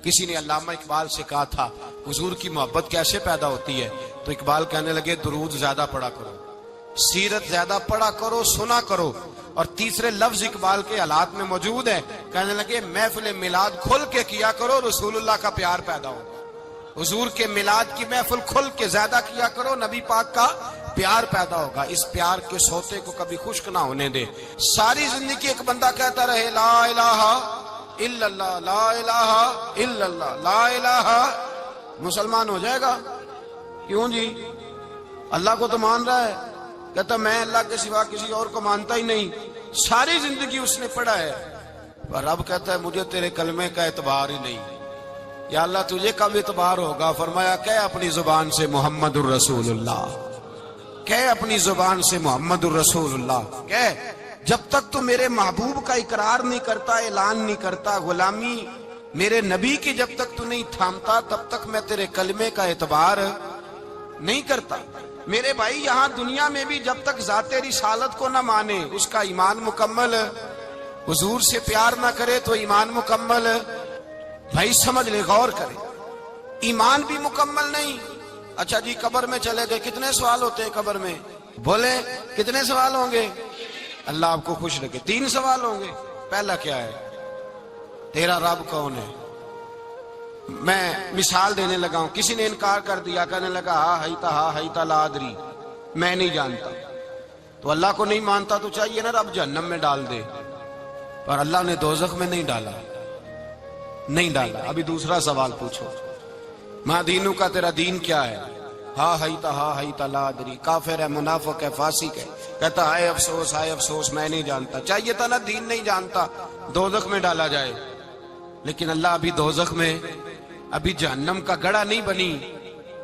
کسی نے علامہ اقبال سے کہا تھا حضور کی محبت کیسے پیدا ہوتی ہے، تو اقبال کہنے لگے درود زیادہ پڑھا کرو، سیرت زیادہ پڑھا کرو، سنا کرو۔ اور تیسرے لفظ اقبال کے حالات میں موجود ہے، کہنے لگے محفل میلاد کھل کے کیا کرو، رسول اللہ کا پیار پیدا ہوگا۔ حضور کے میلاد کی محفل کھل کے زیادہ کیا کرو، نبی پاک کا پیار پیدا ہوگا۔ اس پیار کے سوتے کو کبھی خشک نہ ہونے دے۔ ساری زندگی ایک بندہ کہتا رہے لا الہ الا اللہ، لا الہ الا اللہ، لا الہ، مسلمان ہو جائے گا؟ کیوں جی؟ اللہ کو تو مان رہا ہے، کہتا میں اللہ کے سوا کسی اور کو مانتا ہی نہیں، ساری زندگی اس نے پڑھا ہے، پر رب کہتا ہے مجھے تیرے کلمے کا اعتبار ہی نہیں۔ یا اللہ تجھے کب اعتبار ہوگا؟ فرمایا کہ اپنی زبان سے محمد الرسول اللہ، کہ اپنی زبان سے محمد الرسول اللہ، کہ جب تک تو میرے محبوب کا اقرار نہیں کرتا، اعلان نہیں کرتا، غلامی میرے نبی کی جب تک تو نہیں تھامتا، تب تک میں تیرے کلمے کا اعتبار نہیں کرتا۔ میرے بھائی یہاں دنیا میں بھی جب تک ذات رسالت کو نہ مانے، اس کا ایمان مکمل، حضور سے پیار نہ کرے تو ایمان مکمل، بھائی سمجھ لے، غور کرے، ایمان بھی مکمل نہیں۔ اچھا جی قبر میں چلے گئے، کتنے سوال ہوتے ہیں قبر میں؟ بولے کتنے سوال ہوں گے؟ اللہ آپ کو خوش رکھے، 3 سوال ہوں گے۔ پہلا کیا ہے؟ تیرا رب کون ہے؟ میں مثال دینے لگا ہوں، کسی نے انکار کر دیا، کہنے لگا ہا ہیتا لا ادری، میں نہیں جانتا، تو اللہ کو نہیں مانتا تو چاہیے نا رب جہنم میں ڈال دے، پر اللہ نے دوزخ میں نہیں ڈالا، نہیں ڈالا۔ ابھی دوسرا سوال پوچھو، ماں دینو کا، تیرا دین کیا ہے؟ ہا ہیتا لا ادری، کافر ہے، منافق ہے، فاسق ہے، کہتا ہائے افسوس میں نہیں جانتا، چاہیے تھا نا دین نہیں جانتا دوزخ میں ڈالا جائے، لیکن اللہ ابھی دوزخ میں، ابھی جہنم کا گڑھا نہیں بنی۔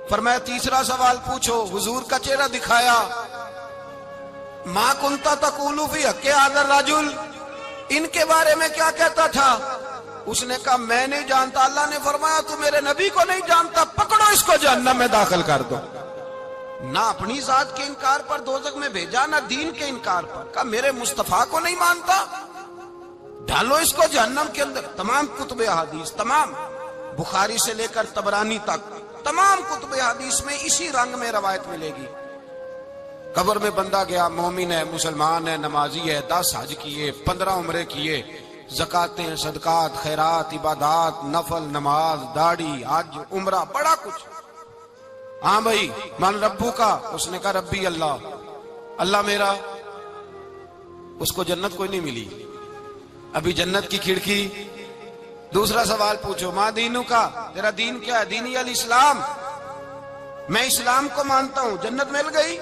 فرمایا تیسرا سوال پوچھو، حضور کا چہرہ دکھایا، ما کنتا تقول فی حق ھذا الرجل، ان کے بارے میں کیا کہتا تھا؟ اس نے کہا میں نہیں جانتا۔ اللہ نے فرمایا تو میرے نبی کو نہیں جانتا، پکڑو اس کو جہنم میں داخل کر دو۔ نہ اپنی ذات کے انکار پر دوزخ میں بھیجا، نہ دین کے انکار پر، کہا میرے مصطفیٰ کو نہیں مانتا، ڈالو اس کو جہنم کے اندر۔ تمام کتب احادیث، تمام بخاری سے لے کر طبرانی تک، تمام کتب احادیث میں اسی رنگ میں روایت ملے گی۔ قبر میں بندہ گیا، مومن ہے، مسلمان ہے، نمازی ہے، 10 حج کیے، 15 عمرے کیے، زکاتیں، صدقات، خیرات، عبادات، نفل، نماز، داڑھی، حج، عمرہ، بڑا کچھ۔ ہاں بھائی من ربو کا، اس نے کہا ربی اللہ، اللہ میرا۔ اس کو جنت کوئی نہیں ملی، ابھی جنت کی کھڑکی۔ دوسرا سوال پوچھو، ماں دینو کا، تیرا دین کیا ہے؟ دینی الاسلام، میں اسلام کو مانتا ہوں، جنت مل گئی۔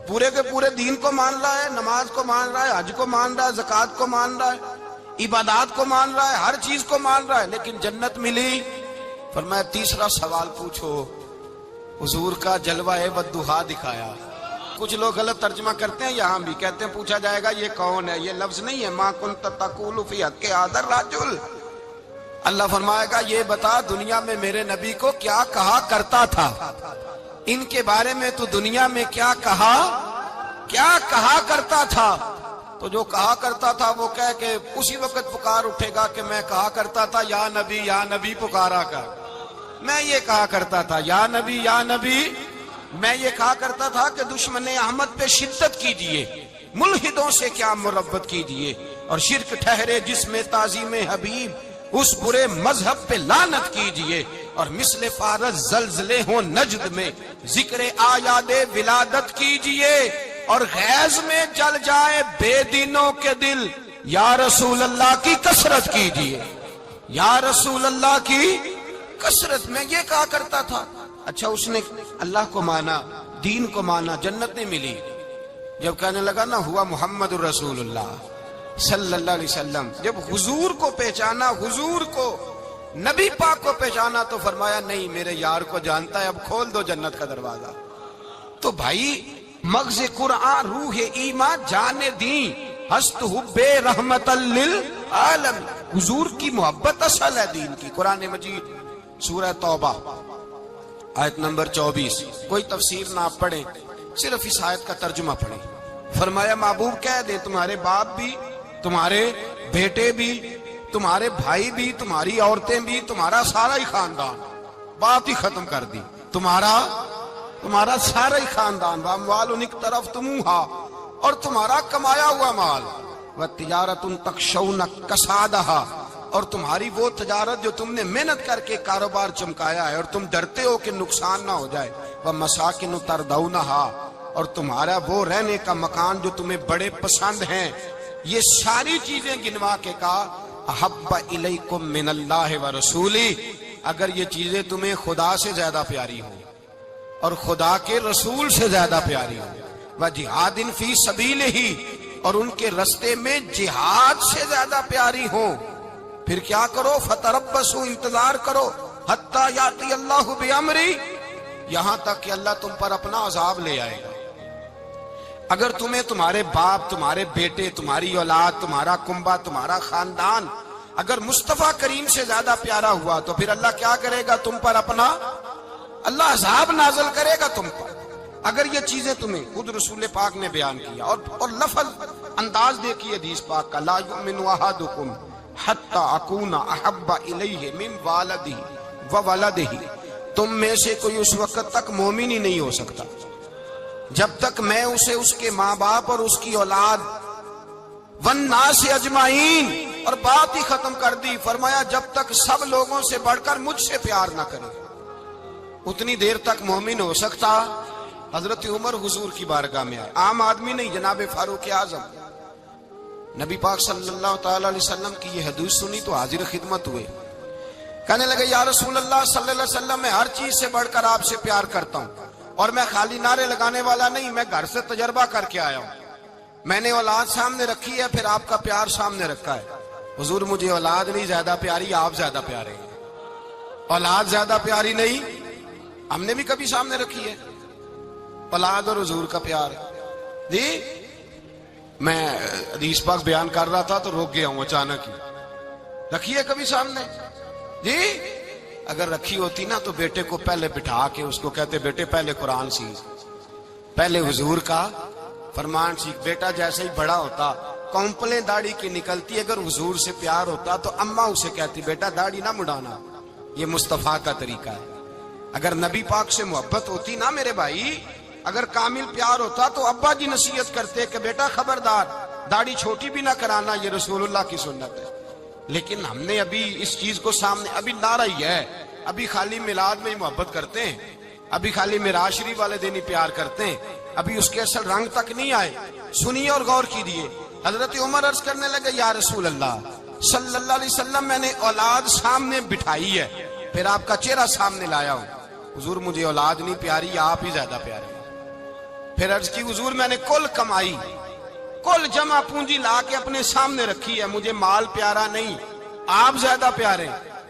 پورے کے پورے دین کو مان رہا ہے، نماز کو مان رہا ہے، حج کو مان رہا ہے، زکات کو مان رہا ہے، عبادات کو مان رہا ہے، ہر چیز کو مان رہا ہے، لیکن جنت ملی۔ فرمایا تیسرا سوال پوچھو، حضور کا جلوہ والضحیٰ دکھایا۔ کچھ لوگ غلط ترجمہ کرتے ہیں، یہاں بھی کہتے ہیں پوچھا جائے گا یہ کون ہے، یہ لفظ نہیں ہے، ما کنت تقول فی حق ھذا الرجل۔ اللہ فرمائے گا یہ بتا دنیا میں میرے نبی کو کیا کہا کرتا تھا، ان کے بارے میں تو دنیا میں کیا کہا کرتا تھا؟ تو جو کہا کرتا تھا وہ کہہ کہ اسی وقت پکار اٹھے گا کہ میں کہا کرتا تھا یا نبی پکارا کر، میں یہ کہا کرتا تھا یا نبی، میں یہ کہا کرتا تھا کہ دشمن احمد پہ شدت کیجئے، ملحدوں سے کیا مربت کیجئے، اور شرک ٹھہرے جس میں تعظیم حبیب، اس برے مذہب پہ لعنت کیجئے، اور مثل فارس زلزلے ہوں نجد میں ذکر آیاد ولادت کیجئے، اور غیظ میں جل جائے بے دینوں کے دل، یا رسول اللہ کی کثرت کیجئے، یا رسول اللہ کی کثرت۔ میں یہ کہا کرتا تھا۔ اچھا اس نے اللہ کو مانا، دین کو مانا، جنت نہیں ملی۔ جب کہنے لگا نا ہوا محمد الرسول اللہ صلی اللہ علیہ وسلم، جب حضور کو پہچانا، حضور کو، نبی پاک کو پہچانا، تو فرمایا نہیں میرے یار کو جانتا ہے، اب کھول دو جنت کا دروازہ۔ تو بھائی مغز قرآن، روح ایمان، جان دین، ہست حب رحمت للعالم، حضور کی محبت اصل ہے دین کی۔ قرآن مجید سورہ توبہ آیت نمبر 24، کوئی تفسیر نہ آپ پڑھیں، صرف اس آیت کا ترجمہ پڑھیں۔ فرمایا محبوب کہہ دیں تمہارے باپ بھی، تمہارے بیٹے بھی، تمہارے بھائی بھی، تمہاری عورتیں بھی، تمہارا سارا ہی خاندان، بات ہی ختم کر دی، تمہارا سارا ہی خاندان، واموال اقترفتموها، اور تمہارا کمایا ہوا مال، وتجارت تخشون کسادها، اور تمہاری وہ تجارت جو تم نے محنت کر کے کاروبار چمکایا ہے اور تم ڈرتے ہو کہ نقصان نہ ہو جائے، ومساکن ترضونها، اور تمہارا وہ رہنے کا مکان جو تمہیں بڑے پسند ہیں، یہ ساری چیزیں گنوا کے کہا احب الیکم من اللہ ورسولہ، اگر یہ چیزیں تمہیں خدا سے زیادہ پیاری ہوں اور خدا کے رسول سے زیادہ پیاری ہوں، وجہاد فی سبیلہ، اور ان کے رستے میں جہاد سے زیادہ پیاری ہوں، پھر کیا کرو، فتربصوا، انتظار کرو، حتی یاتی اللہ بامرہ، یہاں تک کہ اللہ تم پر اپنا عذاب لے آئے گا۔ اگر تمہیں تمہارے باپ، تمہارے بیٹے، تمہاری اولاد، تمہارا کنبہ، تمہارا خاندان اگر مصطفیٰ کریم سے زیادہ پیارا ہوا تو پھر اللہ کیا کرے گا تم پر اپنا، اللہ عذاب نازل کرے گا تم پر۔ اگر یہ چیزیں تمہیں، خود رسول پاک نے بیان کیا، اور لفظ انداز دیکھیے حدیث پاک کا، لا یؤمن احدکم حتی اکون احب الیہ من والدہ وولدہ، تم میں سے کوئی اس وقت تک مومن ہی نہیں ہو سکتا جب تک میں اسے اس کے ماں باپ اور اس کی اولاد والناس اجمعین، اور بات ہی ختم کر دی، فرمایا جب تک سب لوگوں سے بڑھ کر مجھ سے پیار نہ کرے اتنی دیر تک مومن ہو سکتا۔ حضرت عمر حضور کی بارگاہ میں آئے، عام آدمی نہیں، جناب فاروق اعظم، نبی پاک صلی اللہ تعالی علیہ وسلم کی یہ حدیث سنی تو حاضر خدمت ہوئے، کہنے لگے یا رسول اللہ صلی اللہ علیہ وسلم، میں ہر چیز سے بڑھ کر آپ سے پیار کرتا ہوں، اور میں خالی نعرے لگانے والا نہیں، میں گھر سے تجربہ کر کے آیا ہوں، میں نے اولاد سامنے رکھی ہے، پھر آپ کا پیار سامنے رکھا ہے، حضور مجھے اولاد نہیں زیادہ پیاری، آپ زیادہ پیارے ہیں، اولاد زیادہ پیاری نہیں، ہم نے بھی کبھی سامنے رکھی ہے اولاد اور حضور کا پیار جی۔ میں حدیث پاک بیان کر رہا تھا تو رک گیا ہوں اچانک ہی، رکھی ہے کبھی سامنے جی؟ اگر رکھی ہوتی نا تو بیٹے کو پہلے بٹھا کے اس کو کہتے بیٹے پہلے قرآن سیکھ، پہلے حضور کا فرمان سیکھ۔ بیٹا جیسے ہی بڑا ہوتا، کونپلیں داڑھی کی نکلتی، اگر حضور سے پیار ہوتا تو اماں اسے کہتی بیٹا داڑھی نہ مڈانا، یہ مصطفیٰ کا طریقہ ہے۔ اگر نبی پاک سے محبت ہوتی نا میرے بھائی، اگر کامل پیار ہوتا تو ابا جی نصیحت کرتے کہ بیٹا خبردار داڑھی چھوٹی بھی نہ کرانا، یہ رسول اللہ کی سنت ہے۔ لیکن ہم نے ابھی اس چیز کو سامنے، ابھی نعرہ ہی ہے، ابھی خالی میلاد میں ہی محبت کرتے ہیں، ابھی خالی معراج شریف والے دن ہی پیار کرتے ہیں، ابھی اس کے اصل رنگ تک نہیں آئے۔ سنیے اور غور کیجیے، حضرت عمر عرض کرنے لگے یا رسول اللہ صلی اللہ علیہ وسلم، میں نے اولاد سامنے بٹھائی ہے، پھر آپ کا چہرہ سامنے لایا ہوں، حضور مجھے اولاد نہیں پیاری، آپ ہی زیادہ پیارے۔ پھر عرض کی حضور میں نے کل کمائی، کل جمع پونجی لا کے اپنے سامنے رکھی ہے، مجھے مال پیارا نہیں، آپ زیادہ پیارے۔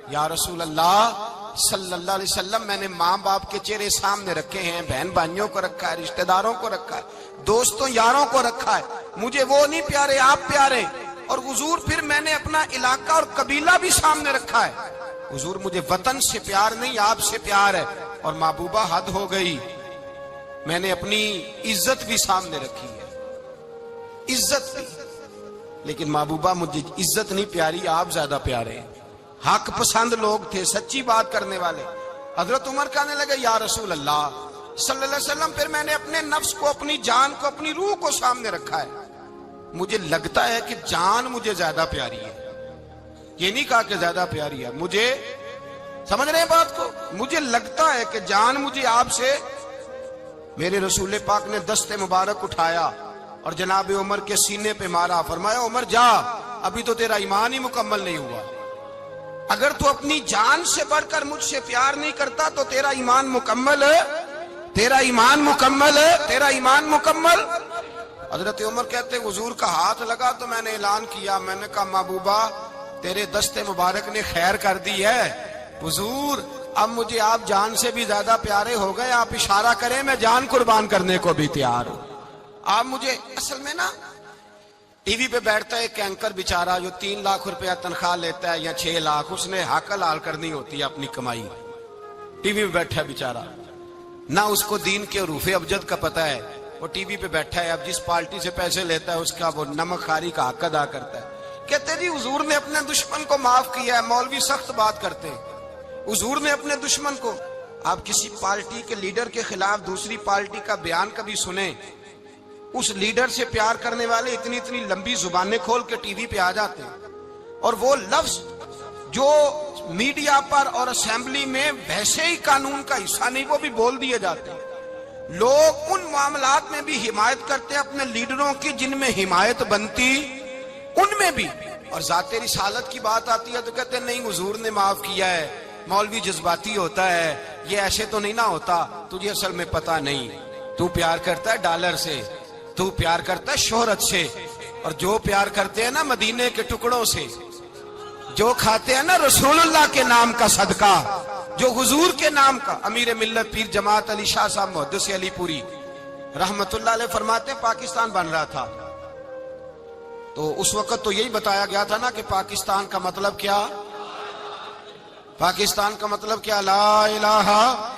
یا رسول اللہ صلی اللہ علیہ وسلم، میں نے ماں باپ کے چہرے سامنے رکھے ہیں، بہن بھائیوں کو رکھا ہے، رشتہ داروں کو رکھا ہے، دوستوں یاروں کو رکھا ہے، مجھے وہ نہیں پیارے، آپ پیارے۔ اور حضور پھر میں نے اپنا علاقہ اور قبیلہ بھی سامنے رکھا ہے، حضور مجھے وطن سے پیار نہیں، آپ سے پیار ہے۔ اور محبوبہ حد ہو گئی، میں نے اپنی عزت بھی سامنے رکھی ہے، عزت بھی، لیکن محبوبہ مجھے عزت نہیں پیاری، آپ زیادہ پیارے ہیں۔ حق پسند لوگ تھے، سچی بات کرنے والے۔ حضرت عمر کہنے لگے یا رسول اللہ صلی اللہ علیہ وسلم، پھر میں نے اپنے نفس کو، اپنی جان کو، اپنی روح کو سامنے رکھا ہے، مجھے لگتا ہے کہ جان مجھے زیادہ پیاری ہے، یہ نہیں کہا کہ زیادہ پیاری ہے، مجھے، سمجھ رہے ہیں بات کو، مجھے لگتا ہے کہ جان مجھے آپ سے۔ میرے رسول پاک نے دست مبارک اٹھایا اور جناب عمر کے سینے پہ مارا، فرمایا عمر جا، ابھی تو تیرا ایمان ہی مکمل نہیں ہوا، اگر تو اپنی جان سے بڑھ کر مجھ سے پیار نہیں کرتا تو تیرا ایمان مکمل ہے، تیرا ایمان مکمل ہے، تیرا ایمان مکمل۔ حضرت عمر کہتے حضور کا ہاتھ لگا تو میں نے اعلان کیا، میں نے کہا محبوبہ تیرے دست مبارک نے خیر کر دی ہے، حضور اب مجھے آپ جان سے بھی زیادہ پیارے ہو گئے، آپ اشارہ کریں میں جان قربان کرنے کو بھی تیار ہوں۔ آپ مجھے، اصل میں نا ٹی وی پہ بیٹھتا ہے ایک اینکر بیچارہ جو 3 لاکھ روپیہ تنخواہ لیتا ہے یا 6 لاکھ، اس نے حق حلال کرنی ہوتی ہے اپنی کمائی، ٹی وی پہ بیٹھا ہے بیچارہ، نہ اس کو دین کے حروف ابجد کا پتہ ہے، وہ ٹی وی پہ بیٹھا ہے، اب جس پارٹی سے پیسے لیتا ہے اس کا وہ نمک خاری کا حق ادا کرتا ہے، کہتے جی حضور نے اپنے دشمن کو معاف کیا ہے. مولوی سخت بات کرتے ہیں. حضور نے اپنے دشمن کو. آپ کسی پارٹی کے لیڈر کے خلاف دوسری پارٹی کا بیان کبھی سنیں, اس لیڈر سے پیار کرنے والے اتنی اتنی لمبی زبانیں کھول کے ٹی وی پہ آ جاتے ہیں, اور وہ لفظ جو میڈیا پر اور اسمبلی میں ویسے ہی قانون کا حصہ نہیں وہ بھی بول دیے جاتے ہیں. لوگ ان معاملات میں بھی حمایت کرتے ہیں اپنے لیڈروں کی جن میں حمایت بنتی ان میں بھی, اور ذات رسالت کی بات آتی ہے تو کہتے ہیں نہیں حضور نے معاف کیا ہے, مولوی جذباتی ہوتا ہے, یہ ایسے تو نہیں نہ ہوتا, تجھے اصل میں پتا نہیں, تو پیار کرتا ہے ڈالر سے, تو پیار کرتا ہے شہرت سے, اور جو پیار کرتے ہیں نا مدینے کے ٹکڑوں سے, جو کھاتے ہیں نا رسول اللہ کے نام کا صدقہ, جو حضور کے نام کا. امیر ملت پیر جماعت علی شاہ صاحب محدث علی پوری رحمت اللہ علیہ فرماتے ہیں پاکستان بن رہا تھا تو اس وقت تو یہی بتایا گیا تھا نا کہ پاکستان کا مطلب کیا, پاکستان کا مطلب کیا, لا الہ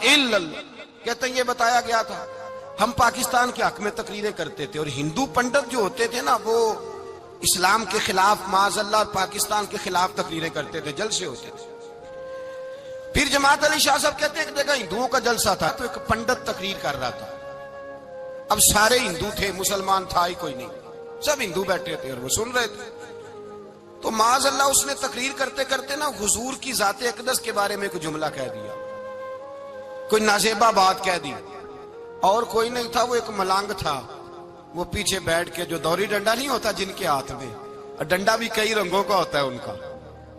الا اللہ. کہتے ہیں یہ بتایا گیا تھا. ہم پاکستان کے حق میں تقریریں کرتے تھے, اور ہندو پنڈت جو ہوتے تھے نا وہ اسلام کے خلاف معاذ اللہ اور پاکستان کے خلاف تقریریں کرتے تھے, جلسے ہوتے تھے. پھر جماعت علی شاہ صاحب کہتے ہیں ایک جگہ ہندوؤں کا جلسہ تھا تو ایک پنڈت تقریر کر رہا تھا. اب سارے ہندو تھے, مسلمان تھا ہی کوئی نہیں, سب ہندو بیٹھے تھے اور وہ سن رہے تھے. تو معاذ اللہ اس نے تقریر کرتے کرتے نا حضور کی ذات اقدس کے بارے میں کوئی جملہ کہہ دیا, کوئی نازیبہ بات کہہ دی, اور کوئی نہیں تھا, وہ ایک ملانگ تھا, وہ پیچھے بیٹھ کے, جو دوری ڈنڈا نہیں ہوتا جن کے ہاتھ میں, اور ڈنڈا بھی کئی رنگوں کا ہوتا ہے ان کا,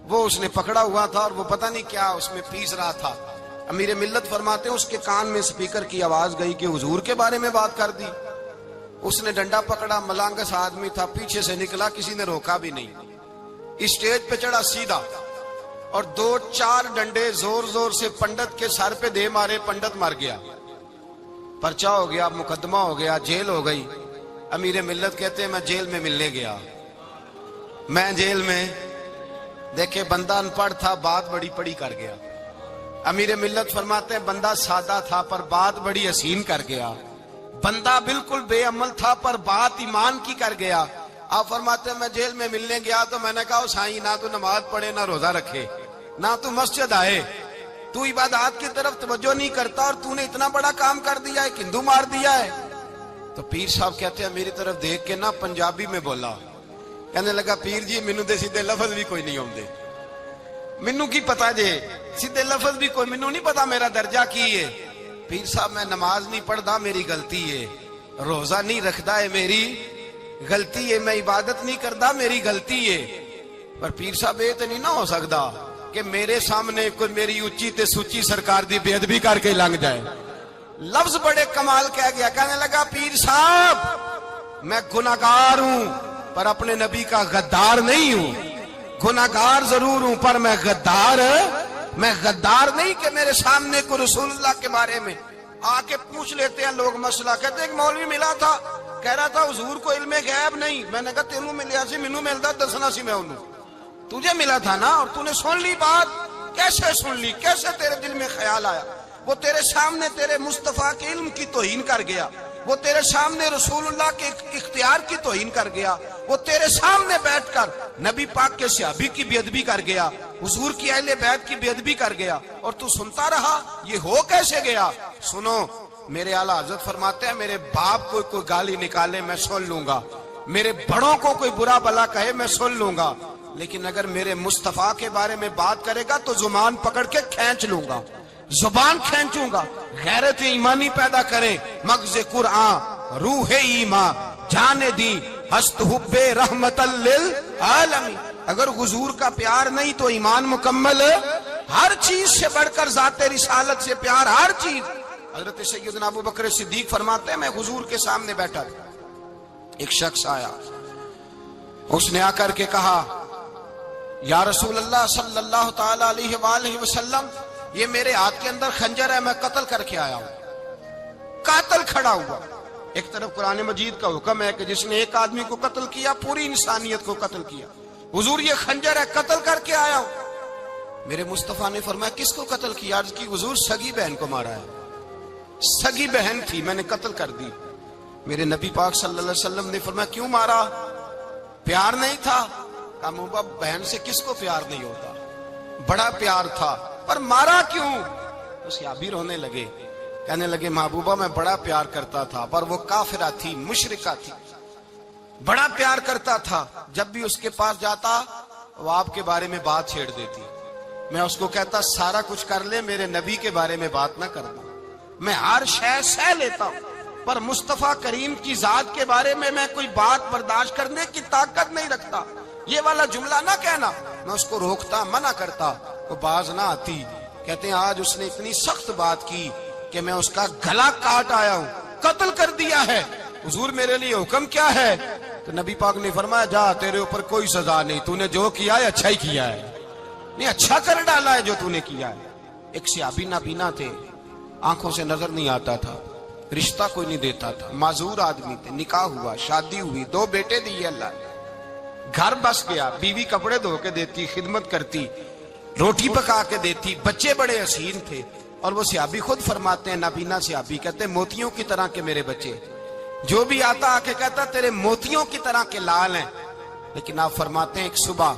وہ اس نے پکڑا ہوا تھا اور وہ پتہ نہیں کیا اس میں پیس رہا تھا. امیر ملت فرماتے ہیں اس کے کان میں سپیکر کی آواز گئی کہ حضور کے بارے میں بات کر دی. اس نے ڈنڈا پکڑا, ملانگس آدمی تھا, پیچھے سے نکلا, کسی نے روکا بھی نہیں, اسٹیج پہ چڑھا سیدھا, اور 2-4 ڈنڈے زور زور سے پنڈت کے سر پہ دے مارے, پنڈت مر گیا, پرچہ ہو گیا, مقدمہ ہو گیا, جیل ہو گئی. امیر ملت کہتے ہیں میں جیل میں ملنے گیا, میں جیل میں دیکھے بندہ ان پڑھ تھا, بات بڑی پڑی کر گیا. امیر ملت فرماتے ہیں بندہ سادہ تھا پر بات بڑی حسین کر گیا, بندہ بالکل بے عمل تھا پر بات ایمان کی کر گیا. آپ فرماتے ہیں میں جیل میں ملنے گیا تو میں نے کہا سائیں نہ تو نماز پڑھے, نہ روزہ رکھے, نہ تو مسجد آئے, تو عبادات کی طرف توجہ نہیں کرتا, اور تو نے اتنا بڑا کام کر دیا ہے, ہندو مار دیا ہے. تو پیر صاحب کہتے ہیں میری طرف دیکھ کے نا پنجابی میں بولا, کہنے لگا پیر جی مینوں دے سیدھے لفظ بھی کوئی نہیں آوندے, مینوں کی پتا جے سیدھے لفظ بھی کوئی, مینوں نہیں پتا میرا درجہ کی ہے. پیر صاحب میں نماز نہیں پڑھدا میری غلطی ہے, روزہ نہیں رکھدا ہے میری غلطی ہے, میں عبادت نہیں کردا میری غلطی ہے. پر پیر صاحب یہ تو نہیں نہ ہو سکدا کہ میرے سامنے کوئی میری اونچی تے سچی سرکار دی بے ادبی کر کے لنگ جائے. لفظ بڑے کمال کہہ گیا, کہنے لگا پیر صاحب میں گناہگار ہوں پر اپنے نبی کا غدار نہیں ہوں, گناہگار ضرور ہوں پر میں غدار نہیں کہ میرے سامنے کو رسول اللہ کے بارے میں آ کے پوچھ لیتے ہیں لوگ مسئلہ. کہتے ہیں ایک مولوی ملا تھا, کہہ رہا تھا حضور کو علم غیب نہیں. میں نے کہا تینوں ملیا سی, مینوں ملدا دسنا سی, میں انہوں تجھے ملا تھا نا, اور تو نے سن لی بات, کیسے سن لی, کیسے تیرے دل میں خیال آیا. وہ تیرے سامنے تیرے مصطفیٰ کے علم کی توہین کر گیا, وہ تیرے سامنے رسول اللہ کے اختیار کی توہین کر گیا, وہ تیرے سامنے بیٹھ کر نبی پاک کے صحابی کی بے ادبی کر گیا, حضور کی اہل بیت کی بے ادبی کر گیا, اور تو سنتا رہا. یہ ہو کیسے گیا؟ سنو, میرے اعلیٰ حضرت فرماتے ہیں میرے باپ کو کوئی گالی نکالے میں سن لوں گا, میرے بڑوں کو کوئی برا بلا کہے میں سن لوں گا, لیکن اگر میرے مصطفیٰ کے بارے میں بات کرے گا تو زبان پکڑ کے کھینچ لوں گا, زبان کھینچوں گا. غیرت ایمانی پیدا کرے مغز قرآن روح ایمان جانے دی ہست حب رحمت للعالمین. اگر حضور کا پیار نہیں تو ایمان مکمل, ہر چیز سے بڑھ کر ذات رسالت سے پیار, ہر چیز. حضرت سیدنا ابو بکر صدیق فرماتے ہیں میں حضور کے سامنے بیٹھا تھا, ایک شخص آیا, اس نے آ کر کے کہا یا رسول اللہ صلی اللہ تعالی علیہ وآلہ وسلم, یہ میرے ہاتھ کے اندر خنجر ہے, میں قتل کر کے آیا ہوں. قاتل کھڑا ہوا. ایک طرف قرآن مجید کا حکم ہے کہ جس نے ایک آدمی کو قتل کیا پوری انسانیت کو قتل کیا. حضور یہ خنجر ہے, قتل کر کے آیا ہوں. میرے مصطفیٰ نے فرمایا کس کو قتل کیا؟ عرض کی حضور سگی بہن کو مارا ہے, سگی بہن تھی میں نے قتل کر دی. میرے نبی پاک صلی اللہ علیہ وسلم نے فرمایا کیوں مارا؟ پیار نہیں تھا؟ کہا محبوبہ بہن سے کس کو پیار نہیں ہوتا، بڑا پیار تھا، پر مارا کیوں؟ تو صحابی رونے لگے، کہنے لگے محبوبہ میں بڑا پیار کرتا تھا، پر وہ کافرہ تھی، مشرکہ تھی، بڑا پیار کرتا تھا، جب بھی اس کے پاس جاتا وہ آپ کے بارے میں بات چھیڑ دیتی، میں اس کو کہتا سارا کچھ کر لے میرے نبی کے بارے میں بات نہ کرنا، میں ہر شے سہ لیتا ہوں، پر مصطفیٰ کریم کی ذات کے بارے میں کوئی بات برداشت کرنے کی طاقت نہیں رکھتا، یہ والا جملہ نہ کہنا۔ میں اس کو روکتا، منع کرتا، وہ باز نہ آتی۔ کہتے ہیں آج اس نے اتنی سخت بات کی کہ میں اس کا گلا کاٹ آیا ہوں، قتل کر دیا ہے، حضور میرے لیے حکم کیا ہے؟ تو نبی پاک نے فرمایا جا، تیرے اوپر کوئی سزا نہیں، تو نے جو کیا ہے اچھا ہی کیا ہے، نہیں اچھا کر ڈالا ہے جو تو نے کیا ہے۔ ایک صحابی نابینا تھے، آنکھوں سے نظر نہیں آتا تھا، رشتہ کوئی نہیں دیتا تھا، معذور آدمی تھے، نکاح ہوا، شادی ہوئی، 2 بیٹے دیے اللہ نے، گھر بس گیا، بیوی کپڑے دھو کے دیتی، خدمت کرتی، روٹی پکا کے دیتی، بچے بڑے حسین تھے، اور وہ صحابی خود فرماتے ہیں، نابینا صحابی کہتے ہیں موتیوں کی طرح کے میرے بچے، جو بھی آتا آ کے کہتا تیرے موتیوں کی طرح کے لال ہیں۔ لیکن آپ فرماتے ہیں ایک صبح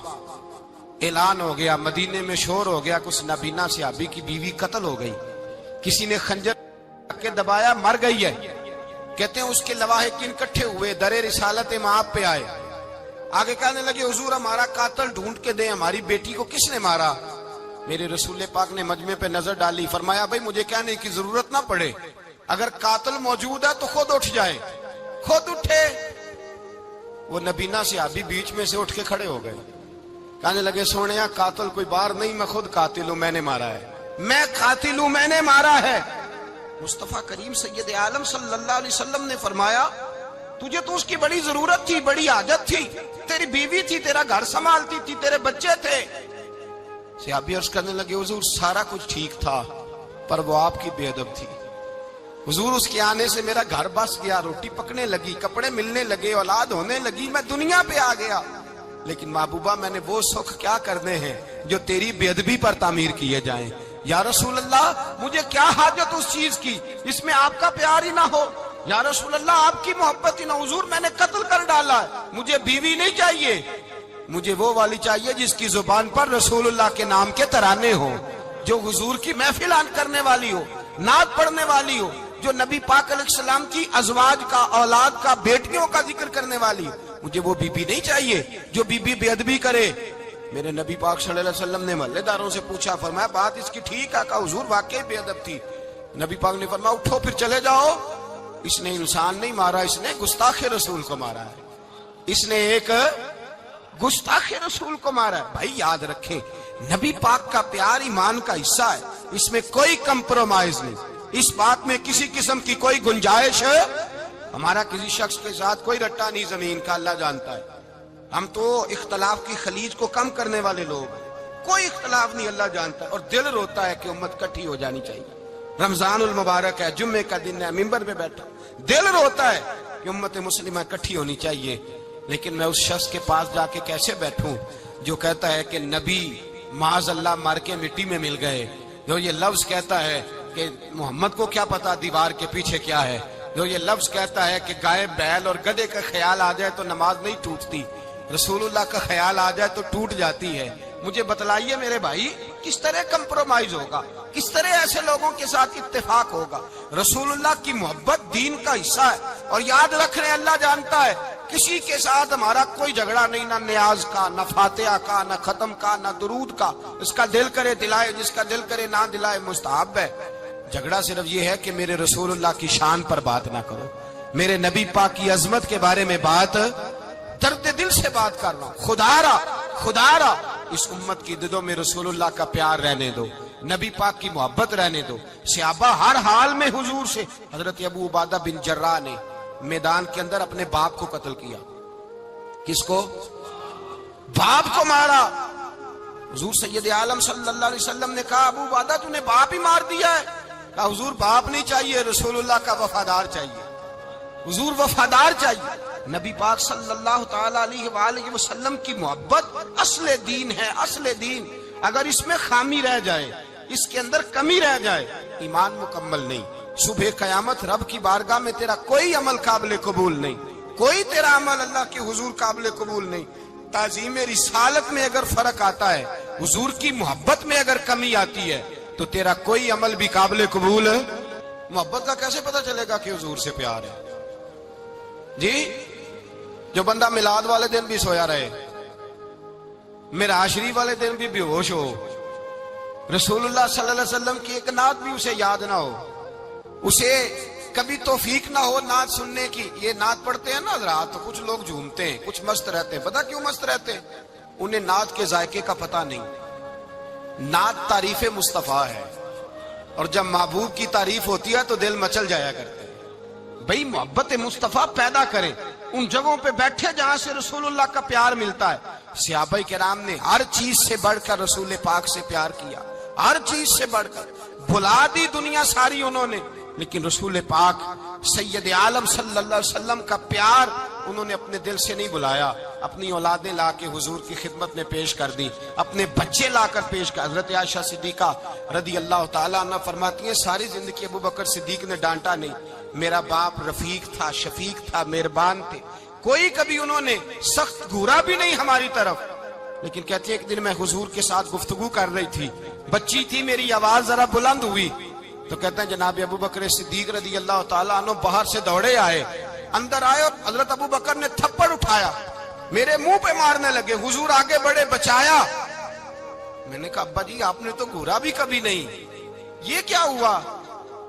اعلان ہو گیا، مدینے میں شور ہو گیا، کچھ نابینا صحابی کی بیوی قتل ہو گئی، کسی نے خنجر کے دبایا، مر گئی ہے۔ کہتے ہیں اس کے لواحقین اکٹھے ہوئے، در رسالت مآب پہ آئے، آگے کہنے لگے حضور ہمارا قاتل ڈھونڈ کے دیں، ہماری بیٹی کو کس نے مارا؟ میرے رسول پاک نے مجمع پہ نظر ڈالی، فرمایا بھائی مجھے کہنے کی ضرورت نہ پڑے، اگر قاتل موجود ہے تو خود اٹھ جائے۔ خود اٹھے، وہ نبینا صحابی بیچ میں سے اٹھ کے کھڑے ہو گئے، کہنے لگے سونیا قاتل کوئی باہر نہیں، میں خود قاتل ہوں، میں نے مارا ہے، میں قاتل ہوں، میں نے مارا ہے۔ مصطفیٰ کریم سید عالم صلی اللہ علیہ وسلم نے فرمایا تجھے تو اس کی بڑی ضرورت تھی، بڑی حاجت تھی، تیری بیوی تھی، تیرا گھر سنبھالتی تھی، تیرے بچے تھے۔ صحابی عرض کرنے لگے حضور سارا کچھ ٹھیک تھا، پر وہ آپ کی بے ادب تھی، حضور اس کے آنے سے میرا گھر بس گیا، روٹی پکنے لگی، کپڑے ملنے لگے، اولاد ہونے لگی، میں دنیا پہ آ گیا، لیکن محبوبہ میں نے وہ سکھ کیا کرنے ہیں جو تیری بے ادبی پر تعمیر کیے جائیں۔ یا رسول اللہ مجھے کیا حاجت اس چیز کی جس میں آپ کا پیار ہی نہ ہو، یا رسول اللہ آپ کی محبت ہی نہ، حضور میں نے قتل کر ڈالا ہے، مجھے بیوی نہیں چاہیے، مجھے وہ والی چاہیے جس کی زبان پر رسول اللہ کے نام کے ترانے ہو، جو حضور کی محفل کرنے والی ہو، نعت پڑھنے والی ہو، جو نبی پاک علیہ السلام کی ازواج کا، اولاد کا، بیٹیوں کا ذکر کرنے والی ہو، مجھے وہ بی بی نہیں چاہیے جو بی بی بے ادبی کرے۔ میرے نبی پاک صلی اللہ علیہ وسلم نے محلے داروں سے پوچھا، فرمایا بات اس کی ٹھیک ہے؟ کہا حضور واقعی بے ادب تھی۔ نبی پاک نے فرمایا اٹھو پھر چلے جاؤ، اس نے انسان نہیں مارا، اس نے گستاخ رسول کو مارا ہے، اس نے ایک گستاخ رسول کو مارا ہے۔ بھائی یاد رکھیں نبی پاک کا پیار ایمان کا حصہ ہے، اس میں کوئی کمپرومائز نہیں، اس بات میں کسی قسم کی کوئی گنجائش ہے؟ ہمارا کسی شخص کے ساتھ کوئی رٹا نہیں زمین کا، اللہ جانتا ہے، ہم تو اختلاف کی خلیج کو کم کرنے والے لوگ ہیں، کوئی اختلاف نہیں، اللہ جانتا ہے، اور دل روتا ہے کہ امت کٹھی ہو جانی چاہیے۔ رمضان المبارک ہے، جمعے کا دن ہے، منبر پہ بیٹھا، دل روتا ہے کہ امت مسلمہ کٹھی ہونی چاہیے، لیکن میں اس شخص کے پاس جا کے کیسے بیٹھوں جو کہتا ہے کہ نبی معاذ اللہ مار کے مٹی میں مل گئے، جو یہ لفظ کہتا ہے کہ محمد کو کیا پتا دیوار کے پیچھے کیا ہے، جو یہ لفظ کہتا ہے کہ گائے بیل اور گدھے کا خیال آ جائے تو نماز نہیں ٹوٹتی، رسول اللہ کا خیال آ جائے تو ٹوٹ جاتی ہے۔ مجھے بتلائیے میرے بھائی کس طرح کمپرومائز ہوگا، کس طرح ایسے لوگوں کے ساتھ اتفاق ہوگا؟ رسول اللہ کی محبت دین کا حصہ ہے، اور یاد رکھ رہے اللہ جانتا ہے کسی کے ساتھ ہمارا کوئی جھگڑا نہیں، نہ نیاز کا، نہ فاتحہ کا، نہ ختم کا، نہ درود کا، اس کا دل کرے دلائے، جس کا دل کرے نہ دلائے، مستحب ہے۔ جھگڑا صرف یہ ہے کہ میرے رسول اللہ کی شان پر بات نہ کرو، میرے نبی پاک کی عظمت کے بارے میں بات، درد دل سے بات کر رہا ہوں، خدا را اس امت کی دلوں میں رسول اللہ کا پیار رہنے دو، نبی پاک کی محبت رہنے دو۔ صحابہ ہر حال میں حضور سے، حضرت ابو عبادہ بن جراح نے میدان کے اندر اپنے باپ کو قتل کیا، کس کو؟ باپ کو مارا۔ حضور سید عالم صلی اللہ علیہ وسلم نے کہا ابو عبادہ تو نے باپ ہی مار دیا ہے؟ کہا حضور باپ نہیں چاہیے، رسول اللہ کا وفادار چاہیے، حضور وفادار چاہیے۔ نبی پاک صلی اللہ تعالی علیہ وآلہ وسلم کی محبت اصل دین ہے، اصل دین۔ اگر اس میں خامی رہ جائے، اس کے اندر کمی رہ جائے، ایمان مکمل نہیں۔ صبح قیامت رب کی بارگاہ میں تیرا کوئی عمل قابل قبول نہیں، کوئی تیرا عمل اللہ کے حضور قابل قبول نہیں۔ تعظیم رسالت میں اگر فرق آتا ہے، حضور کی محبت میں اگر کمی آتی ہے، تو تیرا کوئی عمل بھی قابل قبول ہے۔ محبت کا کیسے پتہ چلے گا کہ حضور سے پیار ہے؟ جی، جو بندہ میلاد والے دن بھی سویا رہے، معراج شریف والے دن بھی بے ہوش ہو، رسول اللہ صلی اللہ علیہ وسلم کی ایک نعت بھی اسے یاد نہ ہو، اسے کبھی توفیق نہ ہو نعت سننے کی۔ یہ نعت پڑھتے ہیں نا حضرات، تو کچھ لوگ جھومتے ہیں، کچھ مست رہتے ہیں۔ پتہ کیوں مست رہتے ہیں؟ انہیں نعت کے ذائقے کا پتہ نہیں۔ نعت تعریف مصطفیٰ ہے، اور جب محبوب کی تعریف ہوتی ہے تو دل مچل جایا کرتے ہیں۔ بھئی محبت مصطفیٰ پیدا کریں ان جگہوں پہ بیٹھے جہاں سے رسول اللہ کا پیار ملتا ہے۔ صحابہ کرام نے ہر چیز سے بڑھ کر رسول پاک سے پیار کیا، ہر چیز سے بڑھ کر۔ بھلا دی دنیا ساری انہوں نے، لیکن رسول پاک سید عالم صلی اللہ علیہ وسلم کا پیار انہوں نے اپنے دل سے نہیں بلایا۔ اپنی اولادیں لا کے حضور کی خدمت میں پیش کر دی، اپنے بچے لا کر پیش کر۔ حضرت عائشہ صدیقہ رضی اللہ تعالیٰ عنہ فرماتی ہیں ساری زندگی ابو بکر صدیق نے ڈانٹا نہیں، میرا باپ رفیق تھا، شفیق تھا، مہربان تھے، کوئی کبھی انہوں نے سخت گھورا بھی نہیں ہماری طرف۔ لیکن کہتے ہیں ایک دن میں حضور کے ساتھ گفتگو کر رہی تھی، بچی تھی، میری آواز ذرا بلند ہوئی، تو کہتے ہیں جناب ابو بکر صدیق رضی اللہ تعالیٰ عنہ باہر سے دوڑے آئے، اندر آئے اور حضرت ابو بکر نے تھپڑ اٹھایا، میرے منہ پہ مارنے لگے۔ حضور آگے بڑھے، بچایا۔ میں نے کہا ابا جی آپ نے تو گھورا بھی کبھی نہیں، یہ کیا ہوا؟